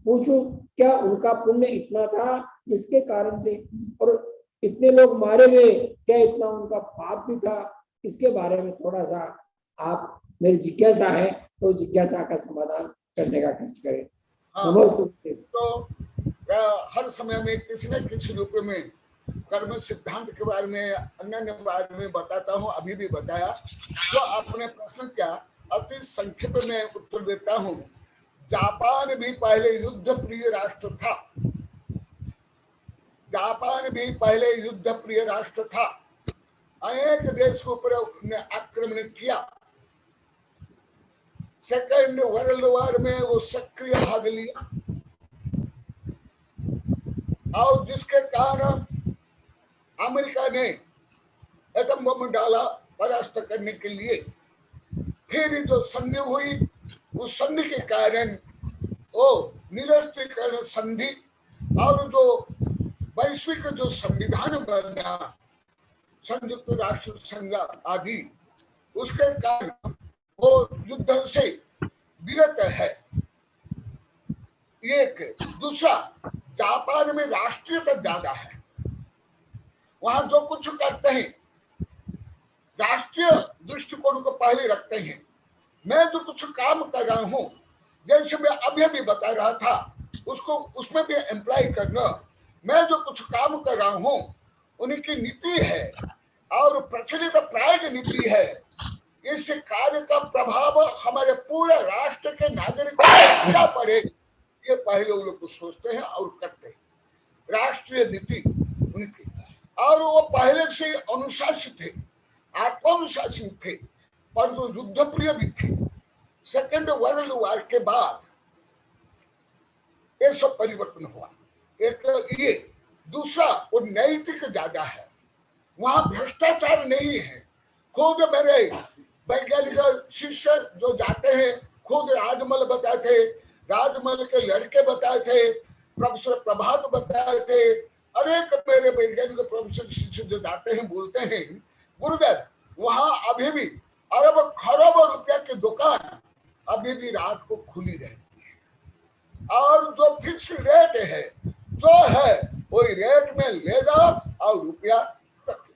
पूछूं, क्या उनका पुण्य इतना था जिसके कारण से और इतने लोग मारे गए, क्या इतना उनका पाप भी था? इसके बारे में थोड़ा सा आप, मेरी जिज्ञासा है तो जिज्ञासा का समाधान करने का कष्ट करें। नमस्ते। तो हर समय में किसी न किसी रूप में कर्म सिद्धांत के बारे में, अन्य बारे में बताता हूँ, अभी भी बताया। जो आपने प्रश्न किया अति संक्षिप्त में उत्तर देता हूँ। जापान भी पहले युद्ध प्रिय राष्ट्र था। जापान भी पहले युद्ध प्रिय राष्ट्र था। अनेक देश के ऊपर उसने आक्रमण किया। सेकेंड वर्ल्ड वॉर में वो सक्रिय भाग लिया और जिसके कारण अमेरिका ने एटम बम डाला परास्त करने के लिए। फिर जो संधि हुई, उस संधि के कारण वो निरस्त्रीकरण संधि और जो वैश्विक जो संविधान बना, संयुक्त राष्ट्र संघ आदि, उसके कारण वो युद्ध से विरत है। एक दूसरा, जापान में राष्ट्रीयता ज्यादा है। वहां जो कुछ करते हैं राष्ट्रीय दृष्टिकोण को पहले रखते हैं। मैं जो कुछ काम कर रहा हूं, जैसे मैं अभी भी बता रहा था, उसको उसमें भी एम्प्लॉय करना। मैं जो कुछ काम कर रहा हूं उनकी नीति है और प्रचलित प्राय नीति है। इस कार्य का प्रभाव हमारे पूरे राष्ट्र के नागरिकों पर क्या पड़े, ये पहले वो लोग सोचते हैं और करते हैं। राष्ट्रीय नीति उनकी, और वो पहले से अनुशासित थे, आत्मानुशासित थे, परंतु युद्ध प्रिय भी थे। सेकेंड वर्ल्ड वॉर के बाद ये सब परिवर्तन हुआ। एक ये, दूसरा वो नैतिक ज्यादा है। वहां भ्रष्टाचार नहीं है। खुद मेरे वैज्ञानिक शिष्य जो जाते हैं, खुद राजमल बताए थे, राजमल के लड़के बताए थे, प्रोफेसर प्रभात बताए थे, अनेक मेरे वैज्ञानिक प्रोफेसर शिष्य जो जाते हैं बोलते हैं, गुरुदेव वहां अभी भी अरब खरब रुपया की दुकान अभी भी रात को खुली रहती है और जो फिक्स रेट है जो है वही रेट में ले जाओ और रुपया रख लो।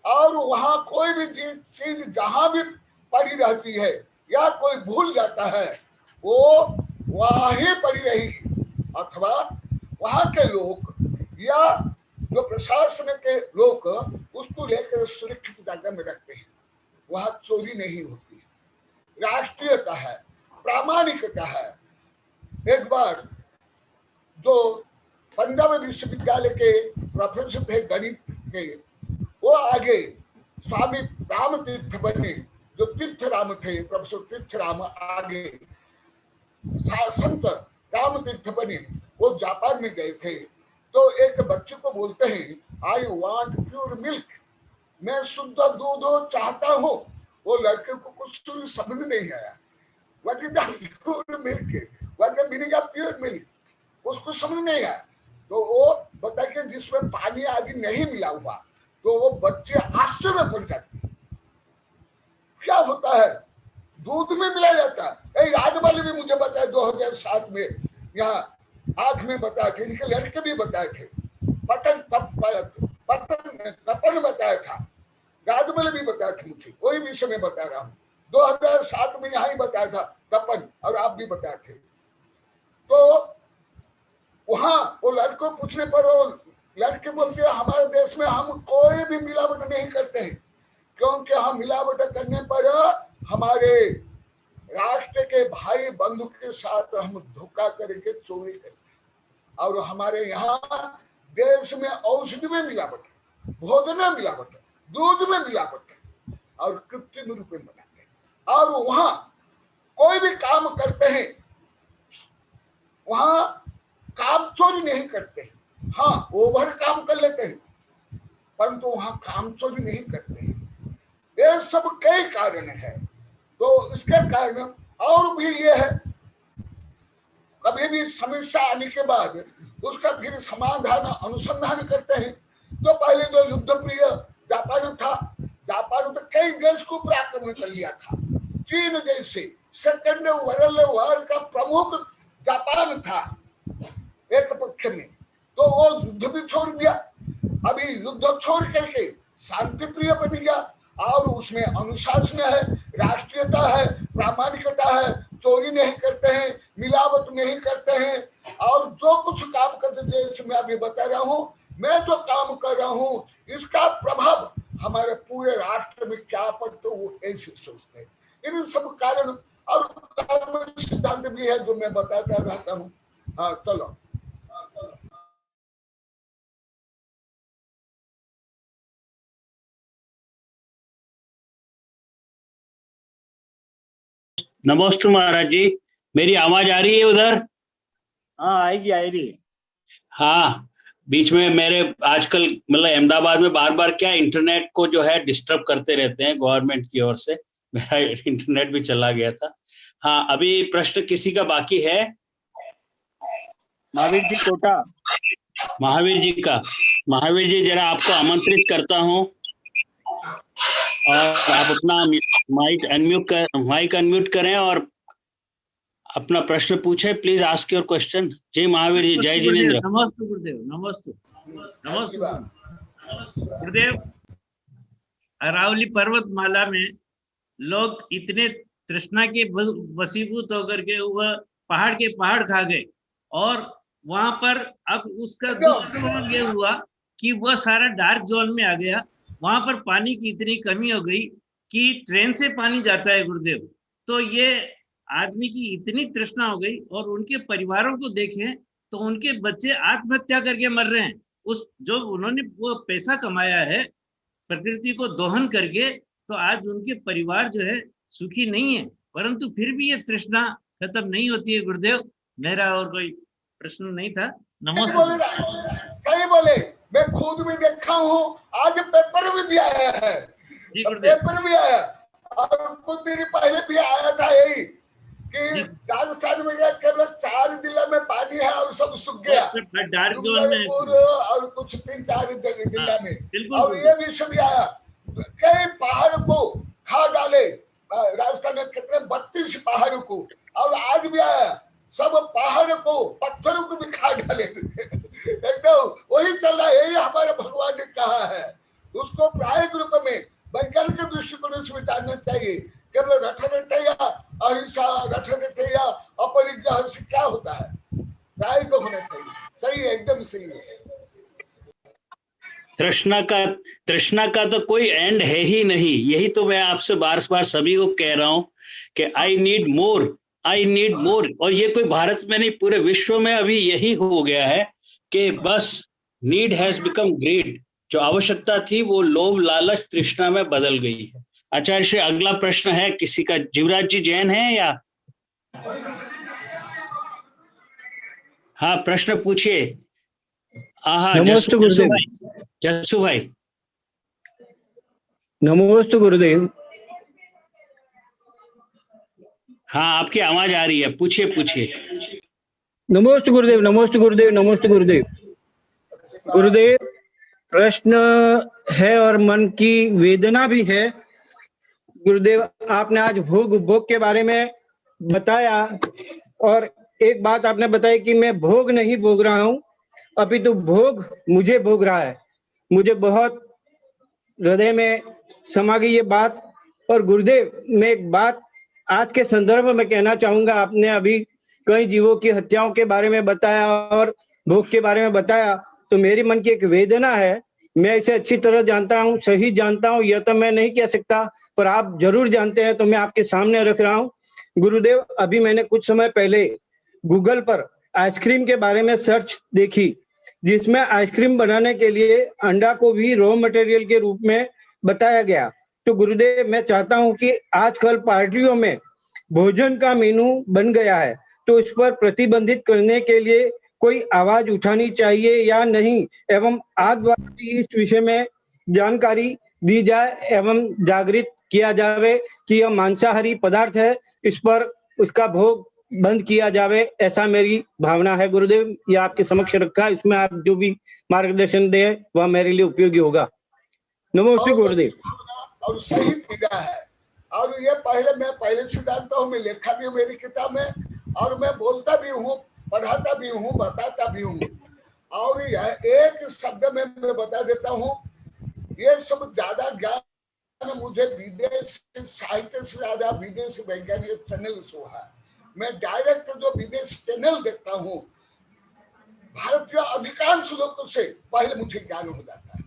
और वहां कोई भी चीज जहां भी पड़ी रहती है या कोई भूल जाता है वो वहां ही पड़ी रहेगी, अथवा वहां के लोग या जो प्रशासन के लोग उसको लेकर सुरक्षित जगह में रखते हैं। वहां चोरी नहीं होती है, राष्ट्रीयता है, प्रामाणिकता है। एक बार जो पंजाब विश्वविद्यालय के प्रोफेसर थे गणित के, वो आगे स्वामी राम तीर्थ बने, जो तीर्थ राम थे, प्रोफेसर तीर्थ राम आगे संत राम तीर्थ बने, वो जापान में गए थे। तो एक बच्चे को बोलते हैं, आई वांट प्योर मिल्क, मैं शुद्ध दूध चाहता हूँ। वो लड़के को कुछ समझ नहीं आया, what is the pure milk, what the meaning of pure milk, उसको समझ नहीं आया। तो वो बता के जिसमें पानी आदि नहीं मिला हुआ, तो वो बच्चे आश्चर्य में पड़ जाते हैं, क्या होता है, दूध में मिला जाता है। राजमल भी मुझे बताया 2007 में, यहाँ आंख में बताए थे, इनके लड़के भी बताए थे, तपन बताया था, राजमल भी बताया था मुझे, वही विषय में बता रहा हूँ। 2007 में यहाँ ही बताया था तपन, और आप भी बताए थे। तो वहां वो लड़कों पूछने पर वो लड़के बोलते हैं, हमारे देश में हम कोई भी मिलावट नहीं करते हैं, क्योंकि हम मिलावट करने पर हमारे राष्ट्र के भाई बंधु के साथ हम धोखा करके चोरी करते हैं। और हमारे यहाँ देश में औषधि में मिलावट है, भोजन में मिलावट है, दूध में मिलावट है और कृत्रिम रूप में बनाते हैं। और वहां कोई भी काम करते हैं, वहां काम चोरी नहीं करते हैं। हाँ, ओवर काम कर लेते हैं, परंतु वहां काम चोरी नहीं करते हैं। ये सब कई कारण है। तो इसके कारण और भी ये है, कभी भी समस्या आने के बाद उसका फिर समाधान अनुसंधान करते हैं। तो पहले जो युद्ध प्रिय जापान था, जापान तो कई देश को ऊपर आक्रमण कर लिया था। चीन जैसे सेकंड वर्ल्ड वॉर का प्रमुख जापान था एक पक्ष में, तो वो युद्ध भी छोड़ दिया। अभी युद्ध छोड़ करके शांति प्रिय बन गया और उसमें अनुशासन है, राष्ट्रीयता है, प्रामाणिकता है, चोरी नहीं करते हैं, मिलावट नहीं करते हैं। और जो कुछ काम करते जैसे मैं अभी बता रहा हूँ, मैं जो काम कर रहा हूँ इसका प्रभाव हमारे पूरे राष्ट्र में क्या पड़ता है, वो ऐसे सोचते हैं। इन सब कारण और कर्म सिद्धांत भी है जो मैं बताता रहता हूँ। हाँ, चलो। नमस्ते महाराज जी, मेरी आवाज आ रही है उधर? हाँ, आएगी आएगी। हाँ, बीच में मेरे आजकल मतलब अहमदाबाद में बार बार क्या इंटरनेट को जो है डिस्टर्ब करते रहते हैं गवर्नमेंट की ओर से। मेरा इंटरनेट भी चला गया था। हाँ, अभी प्रश्न किसी का बाकी है? महावीर जी कोटा। महावीर जी का। महावीर जी, जरा आपको आमंत्रित करता हूँ और आप अपना माइक अनम्यूट करें और अपना प्रश्न पूछे। Please ask your question. जय महावीर जी, जय जिनेन्द्र। नमस्ते गुरुदेव। नमस्ते नमस्ते गुरुदेव। अरावली पर्वतमाला में लोग इतने तृष्णा के वशीभूत होकर के वह पहाड़ के पहाड़ खा गए और वहां पर अब उसका दुष्परिणाम ये हुआ कि वह सारा डार्क जोन में आ गया। वहां पर पानी की इतनी कमी हो गई कि ट्रेन से पानी जाता है गुरुदेव। तो ये आदमी की इतनी तृष्णा हो गई और उनके परिवारों को देखें तो उनके बच्चे आत्महत्या करके मर रहे हैं। उस जो उन्होंने वो पैसा कमाया है प्रकृति को दोहन करके, तो आज उनके परिवार जो है सुखी नहीं है, परंतु फिर भी ये तृष्णा खत्म नहीं होती है गुरुदेव। मेरा और कोई प्रश्न नहीं था। नमस्ते। सही बोले, मैं खुद भी देखा हूँ, आज पेपर में भी आया है, पेपर भी आया और कुछ दिन पहले भी आया था यही कि राजस्थान में केवल 4 जिला में पानी है और सब सूख गया, और कुछ 3-4 जिला में। और ये विषय भी आया, कई पहाड़ को खा डाले, राजस्थान में कितने 32 पहाड़ों को, और आज भी आया सब पहाड़ को पत्थरों को भी खा डाले। एकदम वही चल रहा है, यही हमारे भगवान ने कहा है। उसको प्रायोगिक रूप में वैज्ञानिक दृष्टिकोण से विचारना चाहिए। केवल रटरटैया अहिंसा, रटरटैया अपरिग्रह से क्या होता है, प्रायोगिक होना चाहिए। सही है, एकदम सही है। तृष्णा का तो कोई एंड है ही नहीं। यही तो मैं आपसे बार बार सभी को कह रहा हूं कि I need more, I need more. और ये कोई भारत में नहीं, पूरे विश्व में अभी यही हो गया है कि बस नीड हैज बिकम ग्रेड। जो आवश्यकता थी वो लोभ लालच तृष्णा में बदल गई है। आचार्य श्री, अगला प्रश्न है किसी का? जीवराज जी जैन है या? हाँ, प्रश्न पूछिए। नमस्ते गुरुदेव। जस्सू भाई। नमस्ते गुरुदेव। हाँ, आपकी आवाज आ रही है, पूछिए पूछिए। नमस्ते गुरुदेव, नमस्ते गुरुदेव, नमस्ते गुरुदेव। गुरुदेव, प्रश्न है और मन की वेदना भी है। गुरुदेव, आपने आज भोग के बारे में बताया और एक बात आपने बताई कि मैं भोग नहीं भोग रहा हूँ, अभी तो भोग मुझे भोग रहा है। मुझे बहुत हृदय में समा गई ये बात। और गुरुदेव, मैं एक बात आज के संदर्भ में कहना चाहूंगा। आपने अभी कई जीवों की हत्याओं के बारे में बताया और भोग के बारे में बताया, तो मेरी मन की एक वेदना है। मैं इसे अच्छी तरह जानता हूँ, सही जानता हूँ, यह तो मैं नहीं कह सकता, पर आप जरूर जानते हैं, तो मैं आपके सामने रख रहा हूँ। गुरुदेव, अभी मैंने कुछ समय पहले गूगल पर आइसक्रीम के बारे में सर्च देखी, जिसमें आइसक्रीम बनाने के लिए अंडा को भी रॉ मटेरियल के रूप में बताया गया। तो गुरुदेव, मैं चाहता हूं कि आजकल पार्टियों में भोजन का मेनू बन गया है, तो इस पर प्रतिबंधित करने के लिए कोई आवाज उठानी चाहिए या नहीं, एवं आप द्वारा भी इस विषय में जानकारी दी जाए एवं जागृत किया जावे कि यह मांसाहारी पदार्थ है, इस पर उसका भोग बंद किया जावे, ऐसा मेरी भावना है। गुरुदेव, ये आपके समक्ष रखा, इसमें आप जो भी मार्गदर्शन दे वह मेरे लिए उपयोगी होगा। नमस्ते गुरुदेव। और सही पीड़ा है, और ये मैं पहले से जानता हूँ, मैं लिखा भी हूँ मेरी किताब में, और मैं बोलता भी हूँ, पढ़ाता भी हूँ, बताता भी हूँ। और यह एक शब्द में मैं बता देता हूँ, ये सब ज्यादा ज्ञान मुझे विदेश साहित्य से ज्यादा विदेश वैज्ञानिक चैनल से है। मैं डायरेक्ट जो विदेश चैनल देखता हूँ, भारतीय अधिकांश लोगों से पहले मुझे ज्ञान हो जाता है।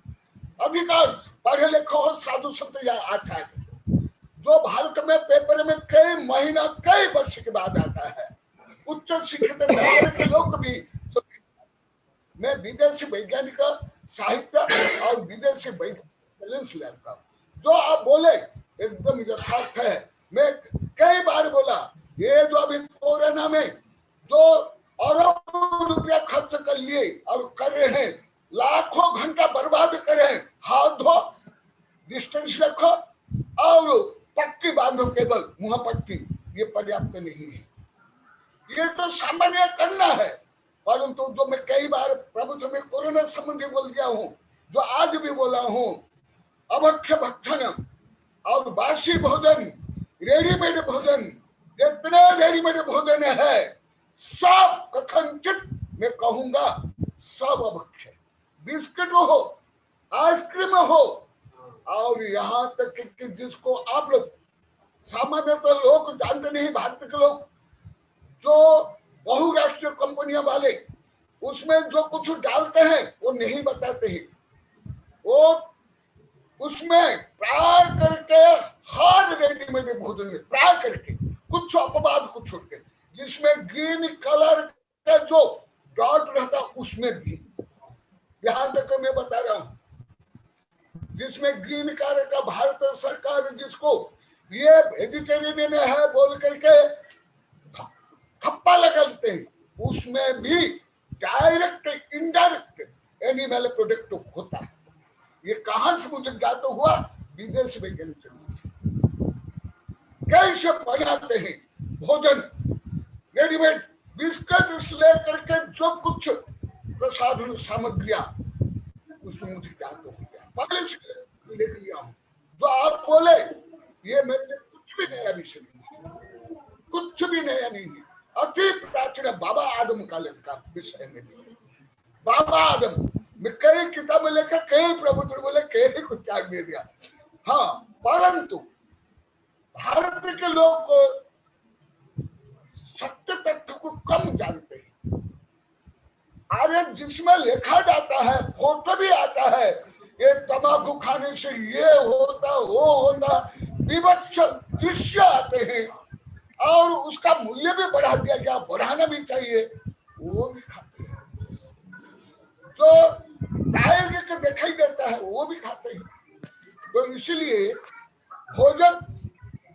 अधिकांश पढ़े लिखे और साधु संत या आचार्य जो भारत में पेपर में कई महीना कई वर्ष के बाद आता है, उच्च शिक्षित नागरिक लोग भी। तो मैं विदेशी वैज्ञानिक साहित्य और विदेशी वैज्ञानिक लेता हूँ। जो आप बोले एकदम यथार्थ है। मैं कई बार बोला, ये जो अभी कोरोना में जो अरबों रुपया खर्च कर लिए और कर रहे हैं, लाखों घंटा बर्बाद करें, हाथ धो, डिस्टेंस रखो और पट्टी बांधो, केवल मुंह पट्टी, ये पर्याप्त नहीं है। ये तो सामान्य करना है, परंतु जो मैं कई बार प्रवचन में कोरोना संबंधी बोल गया हूँ, जो आज भी बोला हूँ, अभक्ष्य भक्षण और बासी भोजन, रेडीमेड भोजन, जितने रेडीमेड भोजन है सब कथनचित मैं कहूंगा सब अभक्ष्य। बिस्किट हो, आइसक्रीम हो, और यहाँ तक कि जिसको आप लोग सामान्य तो लोग जानते नहीं, भारत के लोग जो बहुराष्ट्रीय कंपनियां वाले उसमें जो कुछ डालते हैं वो नहीं बताते हैं। वो उसमें प्राय करके हर रेडीमेड भोजन में प्राय करके कुछ अपवाद को छोड़ के, जिसमें ग्रीन कलर का जो डॉट रहता उसमें भी, यहाँ तक मैं बता रहा हूँ, जिसमें ग्रीन कलर का भारत सरकार जिसको ये वेजिटेरियन है बोल करके ठप्पा लगाते हैं, उसमें भी डायरेक्ट इनडायरेक्ट एनिमल प्रोडक्ट होता है। ये कहां से मुझे ज्ञात हुआ? विदेश वैज्ञानिक कैसे बनाते हैं भोजन, रेडीमेड बिस्किट से लेकर के जो कुछ प्रसाधन सामग्रियां, उसमें मुझे ज्ञात हो गया, पहले से लिख लिया हूं। जो आप बोले ये मेरे लिए कुछ भी नया विषय नहीं है, कुछ भी नया नहीं है। अति प्राचीन बाबा आदम काल का विषय में बाबा आदम में कई किताब में लिखा, कई प्रवचन बोले, कई को त्याग दे दिया। हाँ, परंतु भारत के लोग को सत्य तथ्य को कम जानते हैं। अरे जिसमें लिखा जाता है, फोटो भी आता है, ये तंबाकू खाने से ये होता वो होता, विवक्ष दृश्य आते हैं और उसका मूल्य भी बढ़ा दिया गया, बढ़ाना भी चाहिए, वो भी खाते हैं। जो डायरेक्ट दिखाई देता है वो भी खाते हैं। तो इसलिए भोजन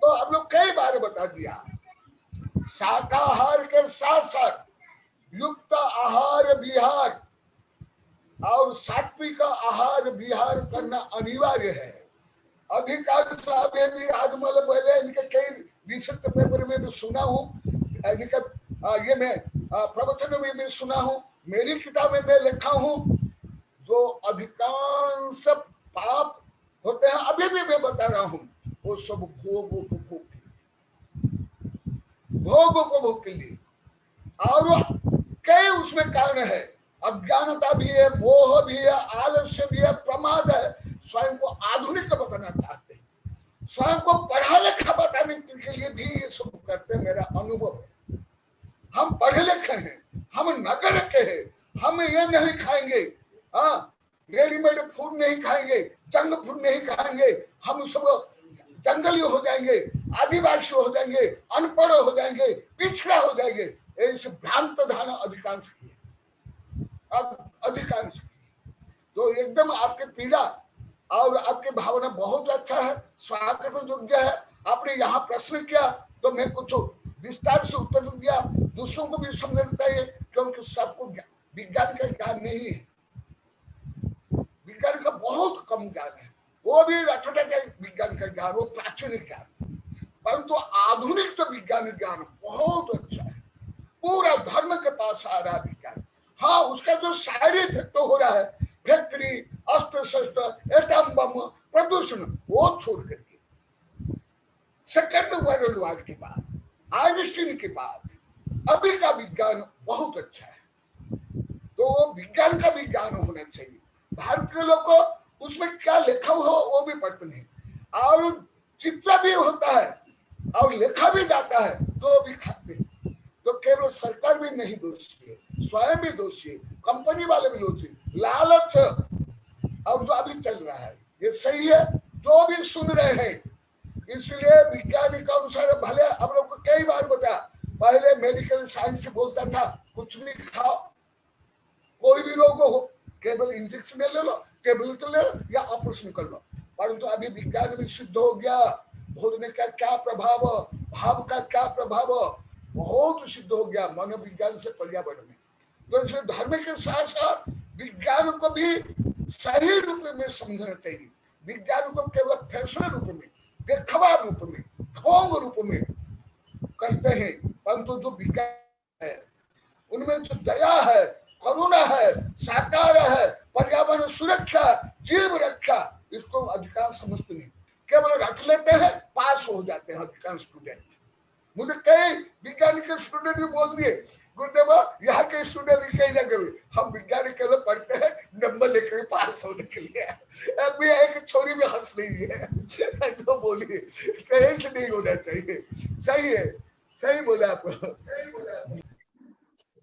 तो हम लोग कई बार बता दिया, शाकाहार के साथ साथ युक्त आहार विहार और सात्विक आहार विहार करना अनिवार्य है। अधिकांश साहब भी आजमल बोले, इनके कई रिसर्च पेपर में भी सुना हूँ, ये मैं प्रवचन में भी सुना हूँ, मेरी किताब में मैं लिखा हूँ, जो अधिकांश पाप होते हैं, अभी भी मैं बता रहा हूँ, वो सब भोगों को भोग के लिए। और कई उसमें कारण है, अज्ञानता भी है, मोह भी है, आलस्य भी है, प्रमाद है। स्वयं को आधुनिक बताना चाहते हैं, स्वयं को पढ़ा लिखा बताने के लिए भी ये सब करते हैं। मेरा अनुभव है, हम पढ़े लिखे हैं, हम नगर के हैं, हम ये नहीं खाएंगे, हाँ रेडीमेड फूड नहीं खाएंगे, जंक फूड नहीं खाएंगे, हम सब जंगली हो जाएंगे, आदिवासी हो जाएंगे, अनपढ़ हो जाएंगे, पिछड़ा हो जाएंगे, ऐसे भ्रांत धारणा अधिकांश की है, अब अधिकांश की। तो एकदम आपके पीड़ा और आपकी भावना बहुत अच्छा है, स्वागत योग्य है। आपने यहाँ प्रश्न किया तो मैं कुछ विस्तार से उत्तर दिया, दूसरों को भी समझना चाहिए, क्योंकि सबको विज्ञान का ज्ञान नहीं है, विज्ञान का बहुत कम ज्ञान है, वो भी रटने का विज्ञान का ज्ञान, वो प्राचीन ज्ञान, परंतु आधुनिक तो विज्ञान ज्ञान बहुत अच्छा है, पूरा धर्म के पास आ रहा विज्ञान। हाँ, उसका जो साइड इफेक्ट हो रहा है, फैक्ट्री, अस्त्र शस्त्र, एटम बम, प्रदूषण, वो छोड़ करके सेकेंड वर्ल्ड वॉर के बाद, आइंस्टीन के बाद अभी का विज्ञान बहुत अच्छा है। तो वो विज्ञान का भी ज्ञान होना चाहिए। भारत के लोग को उसमें क्या लिखा हो वो भी पढ़ते नहीं, और चित्र भी होता है और लिखा भी जाता है तो भी खाते हैं। तो केवल सरकार भी नहीं दोषी है, स्वयं भी दोषी है, कंपनी वाले भी दोषी, लालच और जो अभी चल रहा है ये सही है, जो भी सुन रहे हैं। इसलिए वैज्ञानिक अनुसार भले हम लोग को कई बार बताया, पहले मेडिकल साइंस बोलता था कुछ भी खाओ, कोई भी रोग हो, केवल इंजेक्शन ले लो, टेबलेट ले लो या ऑपरेशन कर लो, परंतु अभी विज्ञान भी सिद्ध हो गया, भोजन का क्या प्रभाव, भाव का क्या प्रभाव, बहुत सिद्ध हो गया मनोविज्ञान से पर्यावरण में। तो इसलिए धर्म के साथ साथ विज्ञान को भी सही रूप में समझना चाहिए। विज्ञान को केवल फैशन रूप में, दिखावा रूप में, ढोंग रूप में करते हैं, परंतु जो विज्ञान है उनमें जो दया है, करुणा है, साकार है, पर्यावरण सुरक्षा, जीव रक्षा, इसको अधिकांश समझते नहीं, केवल रख लेते हैं, पास हो जाते हैं अधिकांश स्टूडेंट। मुझे कई विज्ञान के स्टूडेंट भी बोल दिए, गुरुदेव यहाँ के स्टूडेंट कई जगह हम विज्ञान के लिए पढ़ते हैं नंबर लेकर पास होने के लिए। अभी एक छोरी भी हंस रही है तो बोलिए कहीं से नहीं होना चाहिए। सही है, सही बोला आप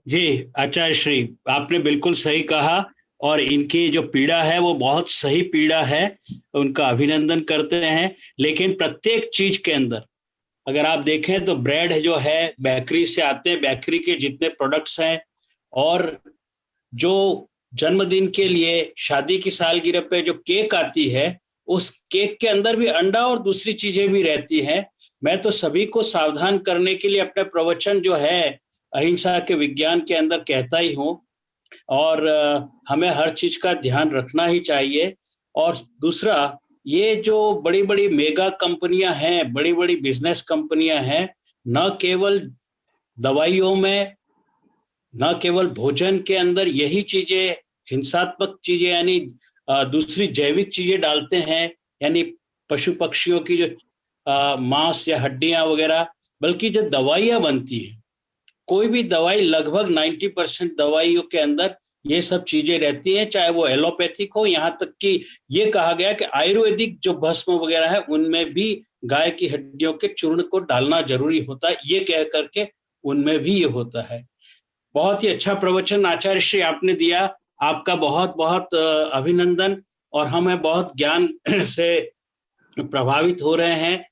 जी आचार्य श्री, आपने बिल्कुल सही कहा, और इनकी जो पीड़ा है वो बहुत सही पीड़ा है, उनका अभिनंदन करते हैं। लेकिन प्रत्येक चीज के अंदर अगर आप देखें तो ब्रेड जो है बेकरी से आते हैं, बेकरी के जितने प्रोडक्ट्स हैं, और जो जन्मदिन के लिए, शादी की सालगिरह पे जो केक आती है, उस केक के अंदर भी अंडा और दूसरी चीजें भी रहती हैं। मैं तो सभी को सावधान करने के लिए अपने प्रवचन जो है अहिंसा के विज्ञान के अंदर कहता ही हूँ, और हमें हर चीज का ध्यान रखना ही चाहिए। और दूसरा, ये जो बड़ी बड़ी मेगा कंपनियां हैं, बड़ी बड़ी बिजनेस कंपनियां हैं, न केवल दवाइयों में, न केवल भोजन के अंदर यही चीजें, हिंसात्मक चीजें यानी दूसरी जैविक चीजें डालते हैं, यानी पशु पक्षियों की जो मांस या हड्डियां वगैरह, बल्कि जो दवाइयां बनती हैं, कोई भी दवाई, लगभग 90% दवाइयों के अंदर ये सब चीजें रहती हैं, चाहे वो एलोपैथिक हो, यहाँ तक कि ये कहा गया कि आयुर्वेदिक जो भस्म वगैरह है उनमें भी गाय की हड्डियों के चूर्ण को डालना जरूरी होता है, ये कह करके उनमें भी ये होता है। बहुत ही अच्छा प्रवचन आचार्य श्री आपने दिया, आपका बहुत बहुत अभिनंदन, और हमें बहुत ज्ञान से प्रभावित हो रहे हैं,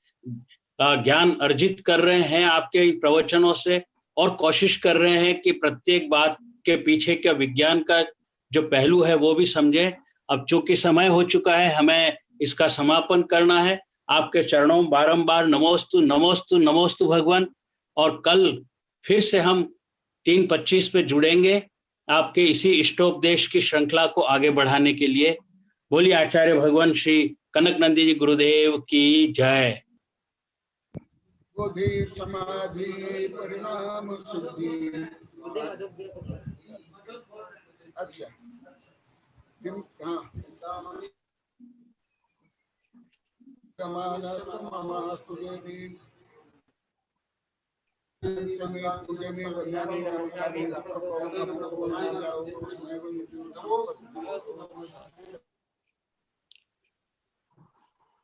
ज्ञान अर्जित कर रहे हैं आपके प्रवचनों से, और कोशिश कर रहे हैं कि प्रत्येक बात के पीछे के विज्ञान का जो पहलू है वो भी समझें। अब चूंकि समय हो चुका है, हमें इसका समापन करना है। आपके चरणों में बारंबार नमोस्तु नमोस्तु नमोस्तु भगवान, और कल फिर से हम 3:25 पे जुड़ेंगे आपके इसी इष्टोपदेश की श्रृंखला को आगे बढ़ाने के लिए। बोलिए आचार्य भगवान श्री कनक नंदी जी गुरुदेव की जय। बोधि समाधि परिणाम सिद्धि। अच्छा,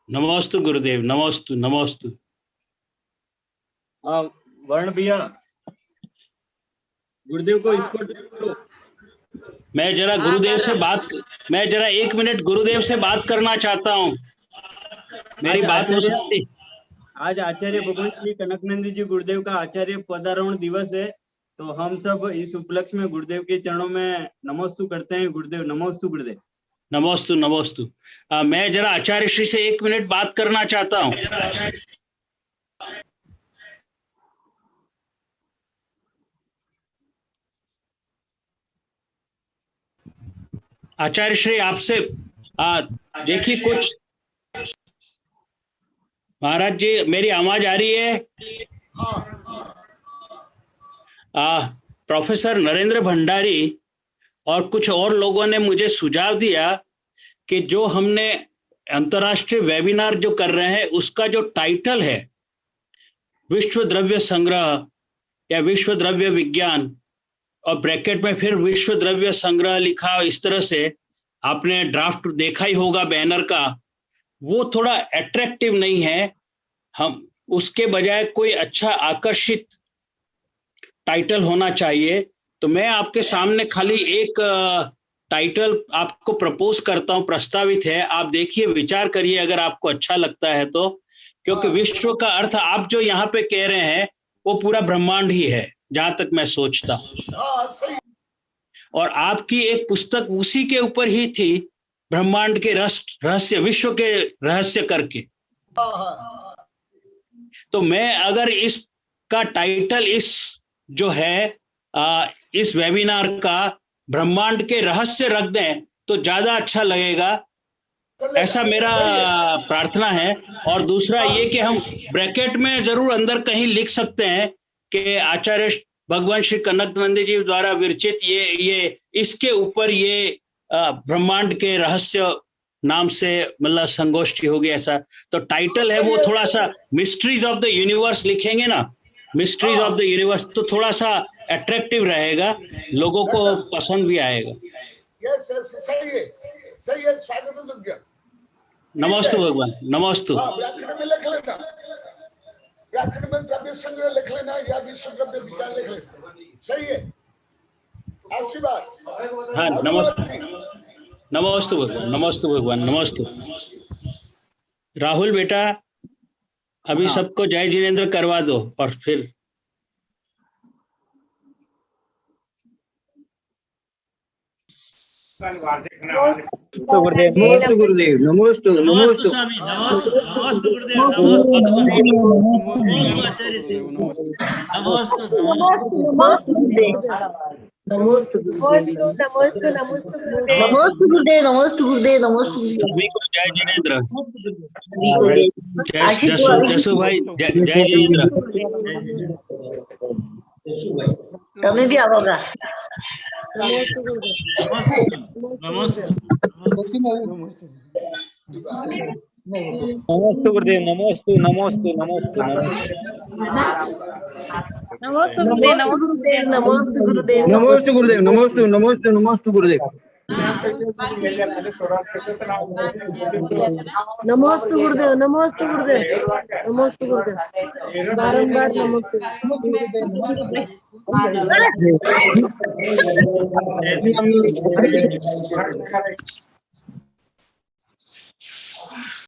नमोस्तु गुरुदेव, नमोस्तु नमोस्तु। हाँ वर्ण भैया, गुरुदेव को इसको मैं जरा गुरुदेव से मैं जरा 1 मिनट गुरुदेव से बात करना चाहता हूँ, मेरी बात हो सकती? आज आचार्य भगवान श्री कनकनंदी जी गुरुदेव का आचार्य पदारोहण दिवस है, तो हम सब इस उपलक्ष्य में गुरुदेव के चरणों में नमोस्तु करते हैं। गुरुदेव नमोस्तु गुरुदेव। नमोस्तु नमोस्तु। मैं जरा आचार्य श्री से 1 मिनट बात करना चाहता हूँ। आचार्य श्री आपसे देखिए कुछ। महाराज जी मेरी आवाज आ रही है? प्रोफेसर नरेंद्र भंडारी और कुछ और लोगों ने मुझे सुझाव दिया कि जो हमने अंतर्राष्ट्रीय वेबिनार जो कर रहे हैं उसका जो टाइटल है विश्व द्रव्य संग्रह या विश्व द्रव्य विज्ञान और ब्रैकेट में फिर विश्व द्रव्य संग्रह लिखा, इस तरह से आपने ड्राफ्ट देखा ही होगा बैनर का, वो थोड़ा अट्रैक्टिव नहीं है। हम उसके बजाय कोई अच्छा आकर्षित टाइटल होना चाहिए। तो मैं आपके सामने खाली एक टाइटल आपको प्रपोज करता हूं, प्रस्तावित है, आप देखिए विचार करिए अगर आपको अच्छा लगता है तो। क्योंकि विश्व का अर्थ आप जो यहाँ पे कह रहे हैं वो पूरा ब्रह्मांड ही है जहां तक मैं सोचता हूं। और आपकी एक पुस्तक उसी के ऊपर ही थी, ब्रह्मांड के रहस्य, विश्व के रहस्य करके। तो मैं अगर इसका टाइटल इस जो है इस वेबिनार का ब्रह्मांड के रहस्य रख दें तो ज्यादा अच्छा लगेगा, ऐसा मेरा प्रार्थना है। और दूसरा ये कि हम ब्रैकेट में जरूर अंदर कहीं लिख सकते हैं कि आचार्य भगवान श्री कनकनंदी जी द्वारा विरचित ये इसके ऊपर ये ब्रह्मांड के रहस्य नाम से मतलब संगोष्ठी होगी, ऐसा। तो टाइटल है वो थोड़ा सा मिस्ट्रीज ऑफ द यूनिवर्स लिखेंगे ना, मिस्ट्रीज ऑफ द यूनिवर्स, तो थोड़ा सा अट्रैक्टिव रहेगा, लोगों को पसंद भी आएगा। सही है, स्वागत है। नमस्ते भगवान, नमस्ते। ब्रैकेट में लिख लेना, ब्रैकेट में द्रव्य संग्रह लिख लेना या विश्व द्रव्य विज्ञान लिख लेना, सही है। आशीर्वाद। हाँ नमस्ते, नमस्ते भगवान, नमस्ते भगवान, नमस्ते। राहुल बेटा अभी सबको जय जिनेंद्र करवा दो और फिर नमस्ते गुरुदेव, नमस्ते नमस्ते स्वामी, नमस्ते गुरुदेव, नमस्ते भगवान, आचार्य जी, नमस्ते गुरुदेव, सभी को जय जिनेंद्र। जसू भाई जय जिनेंद्र। તમે બી આવોગા। नमस्ते गुरुदेव, नमस्ते नमस्ते नमस्ते नमस्ते गुरुदेव, नमस्ते गुरुदेव, नमस्ते गुरुदेव, नमस्ते नमस्ते नमस्ते गुरुदेव, नमस्ते गुरुदेव, नमस्ते गुरुदेव, नमस्ते गुरुदेव, बारंबार नमस्ते।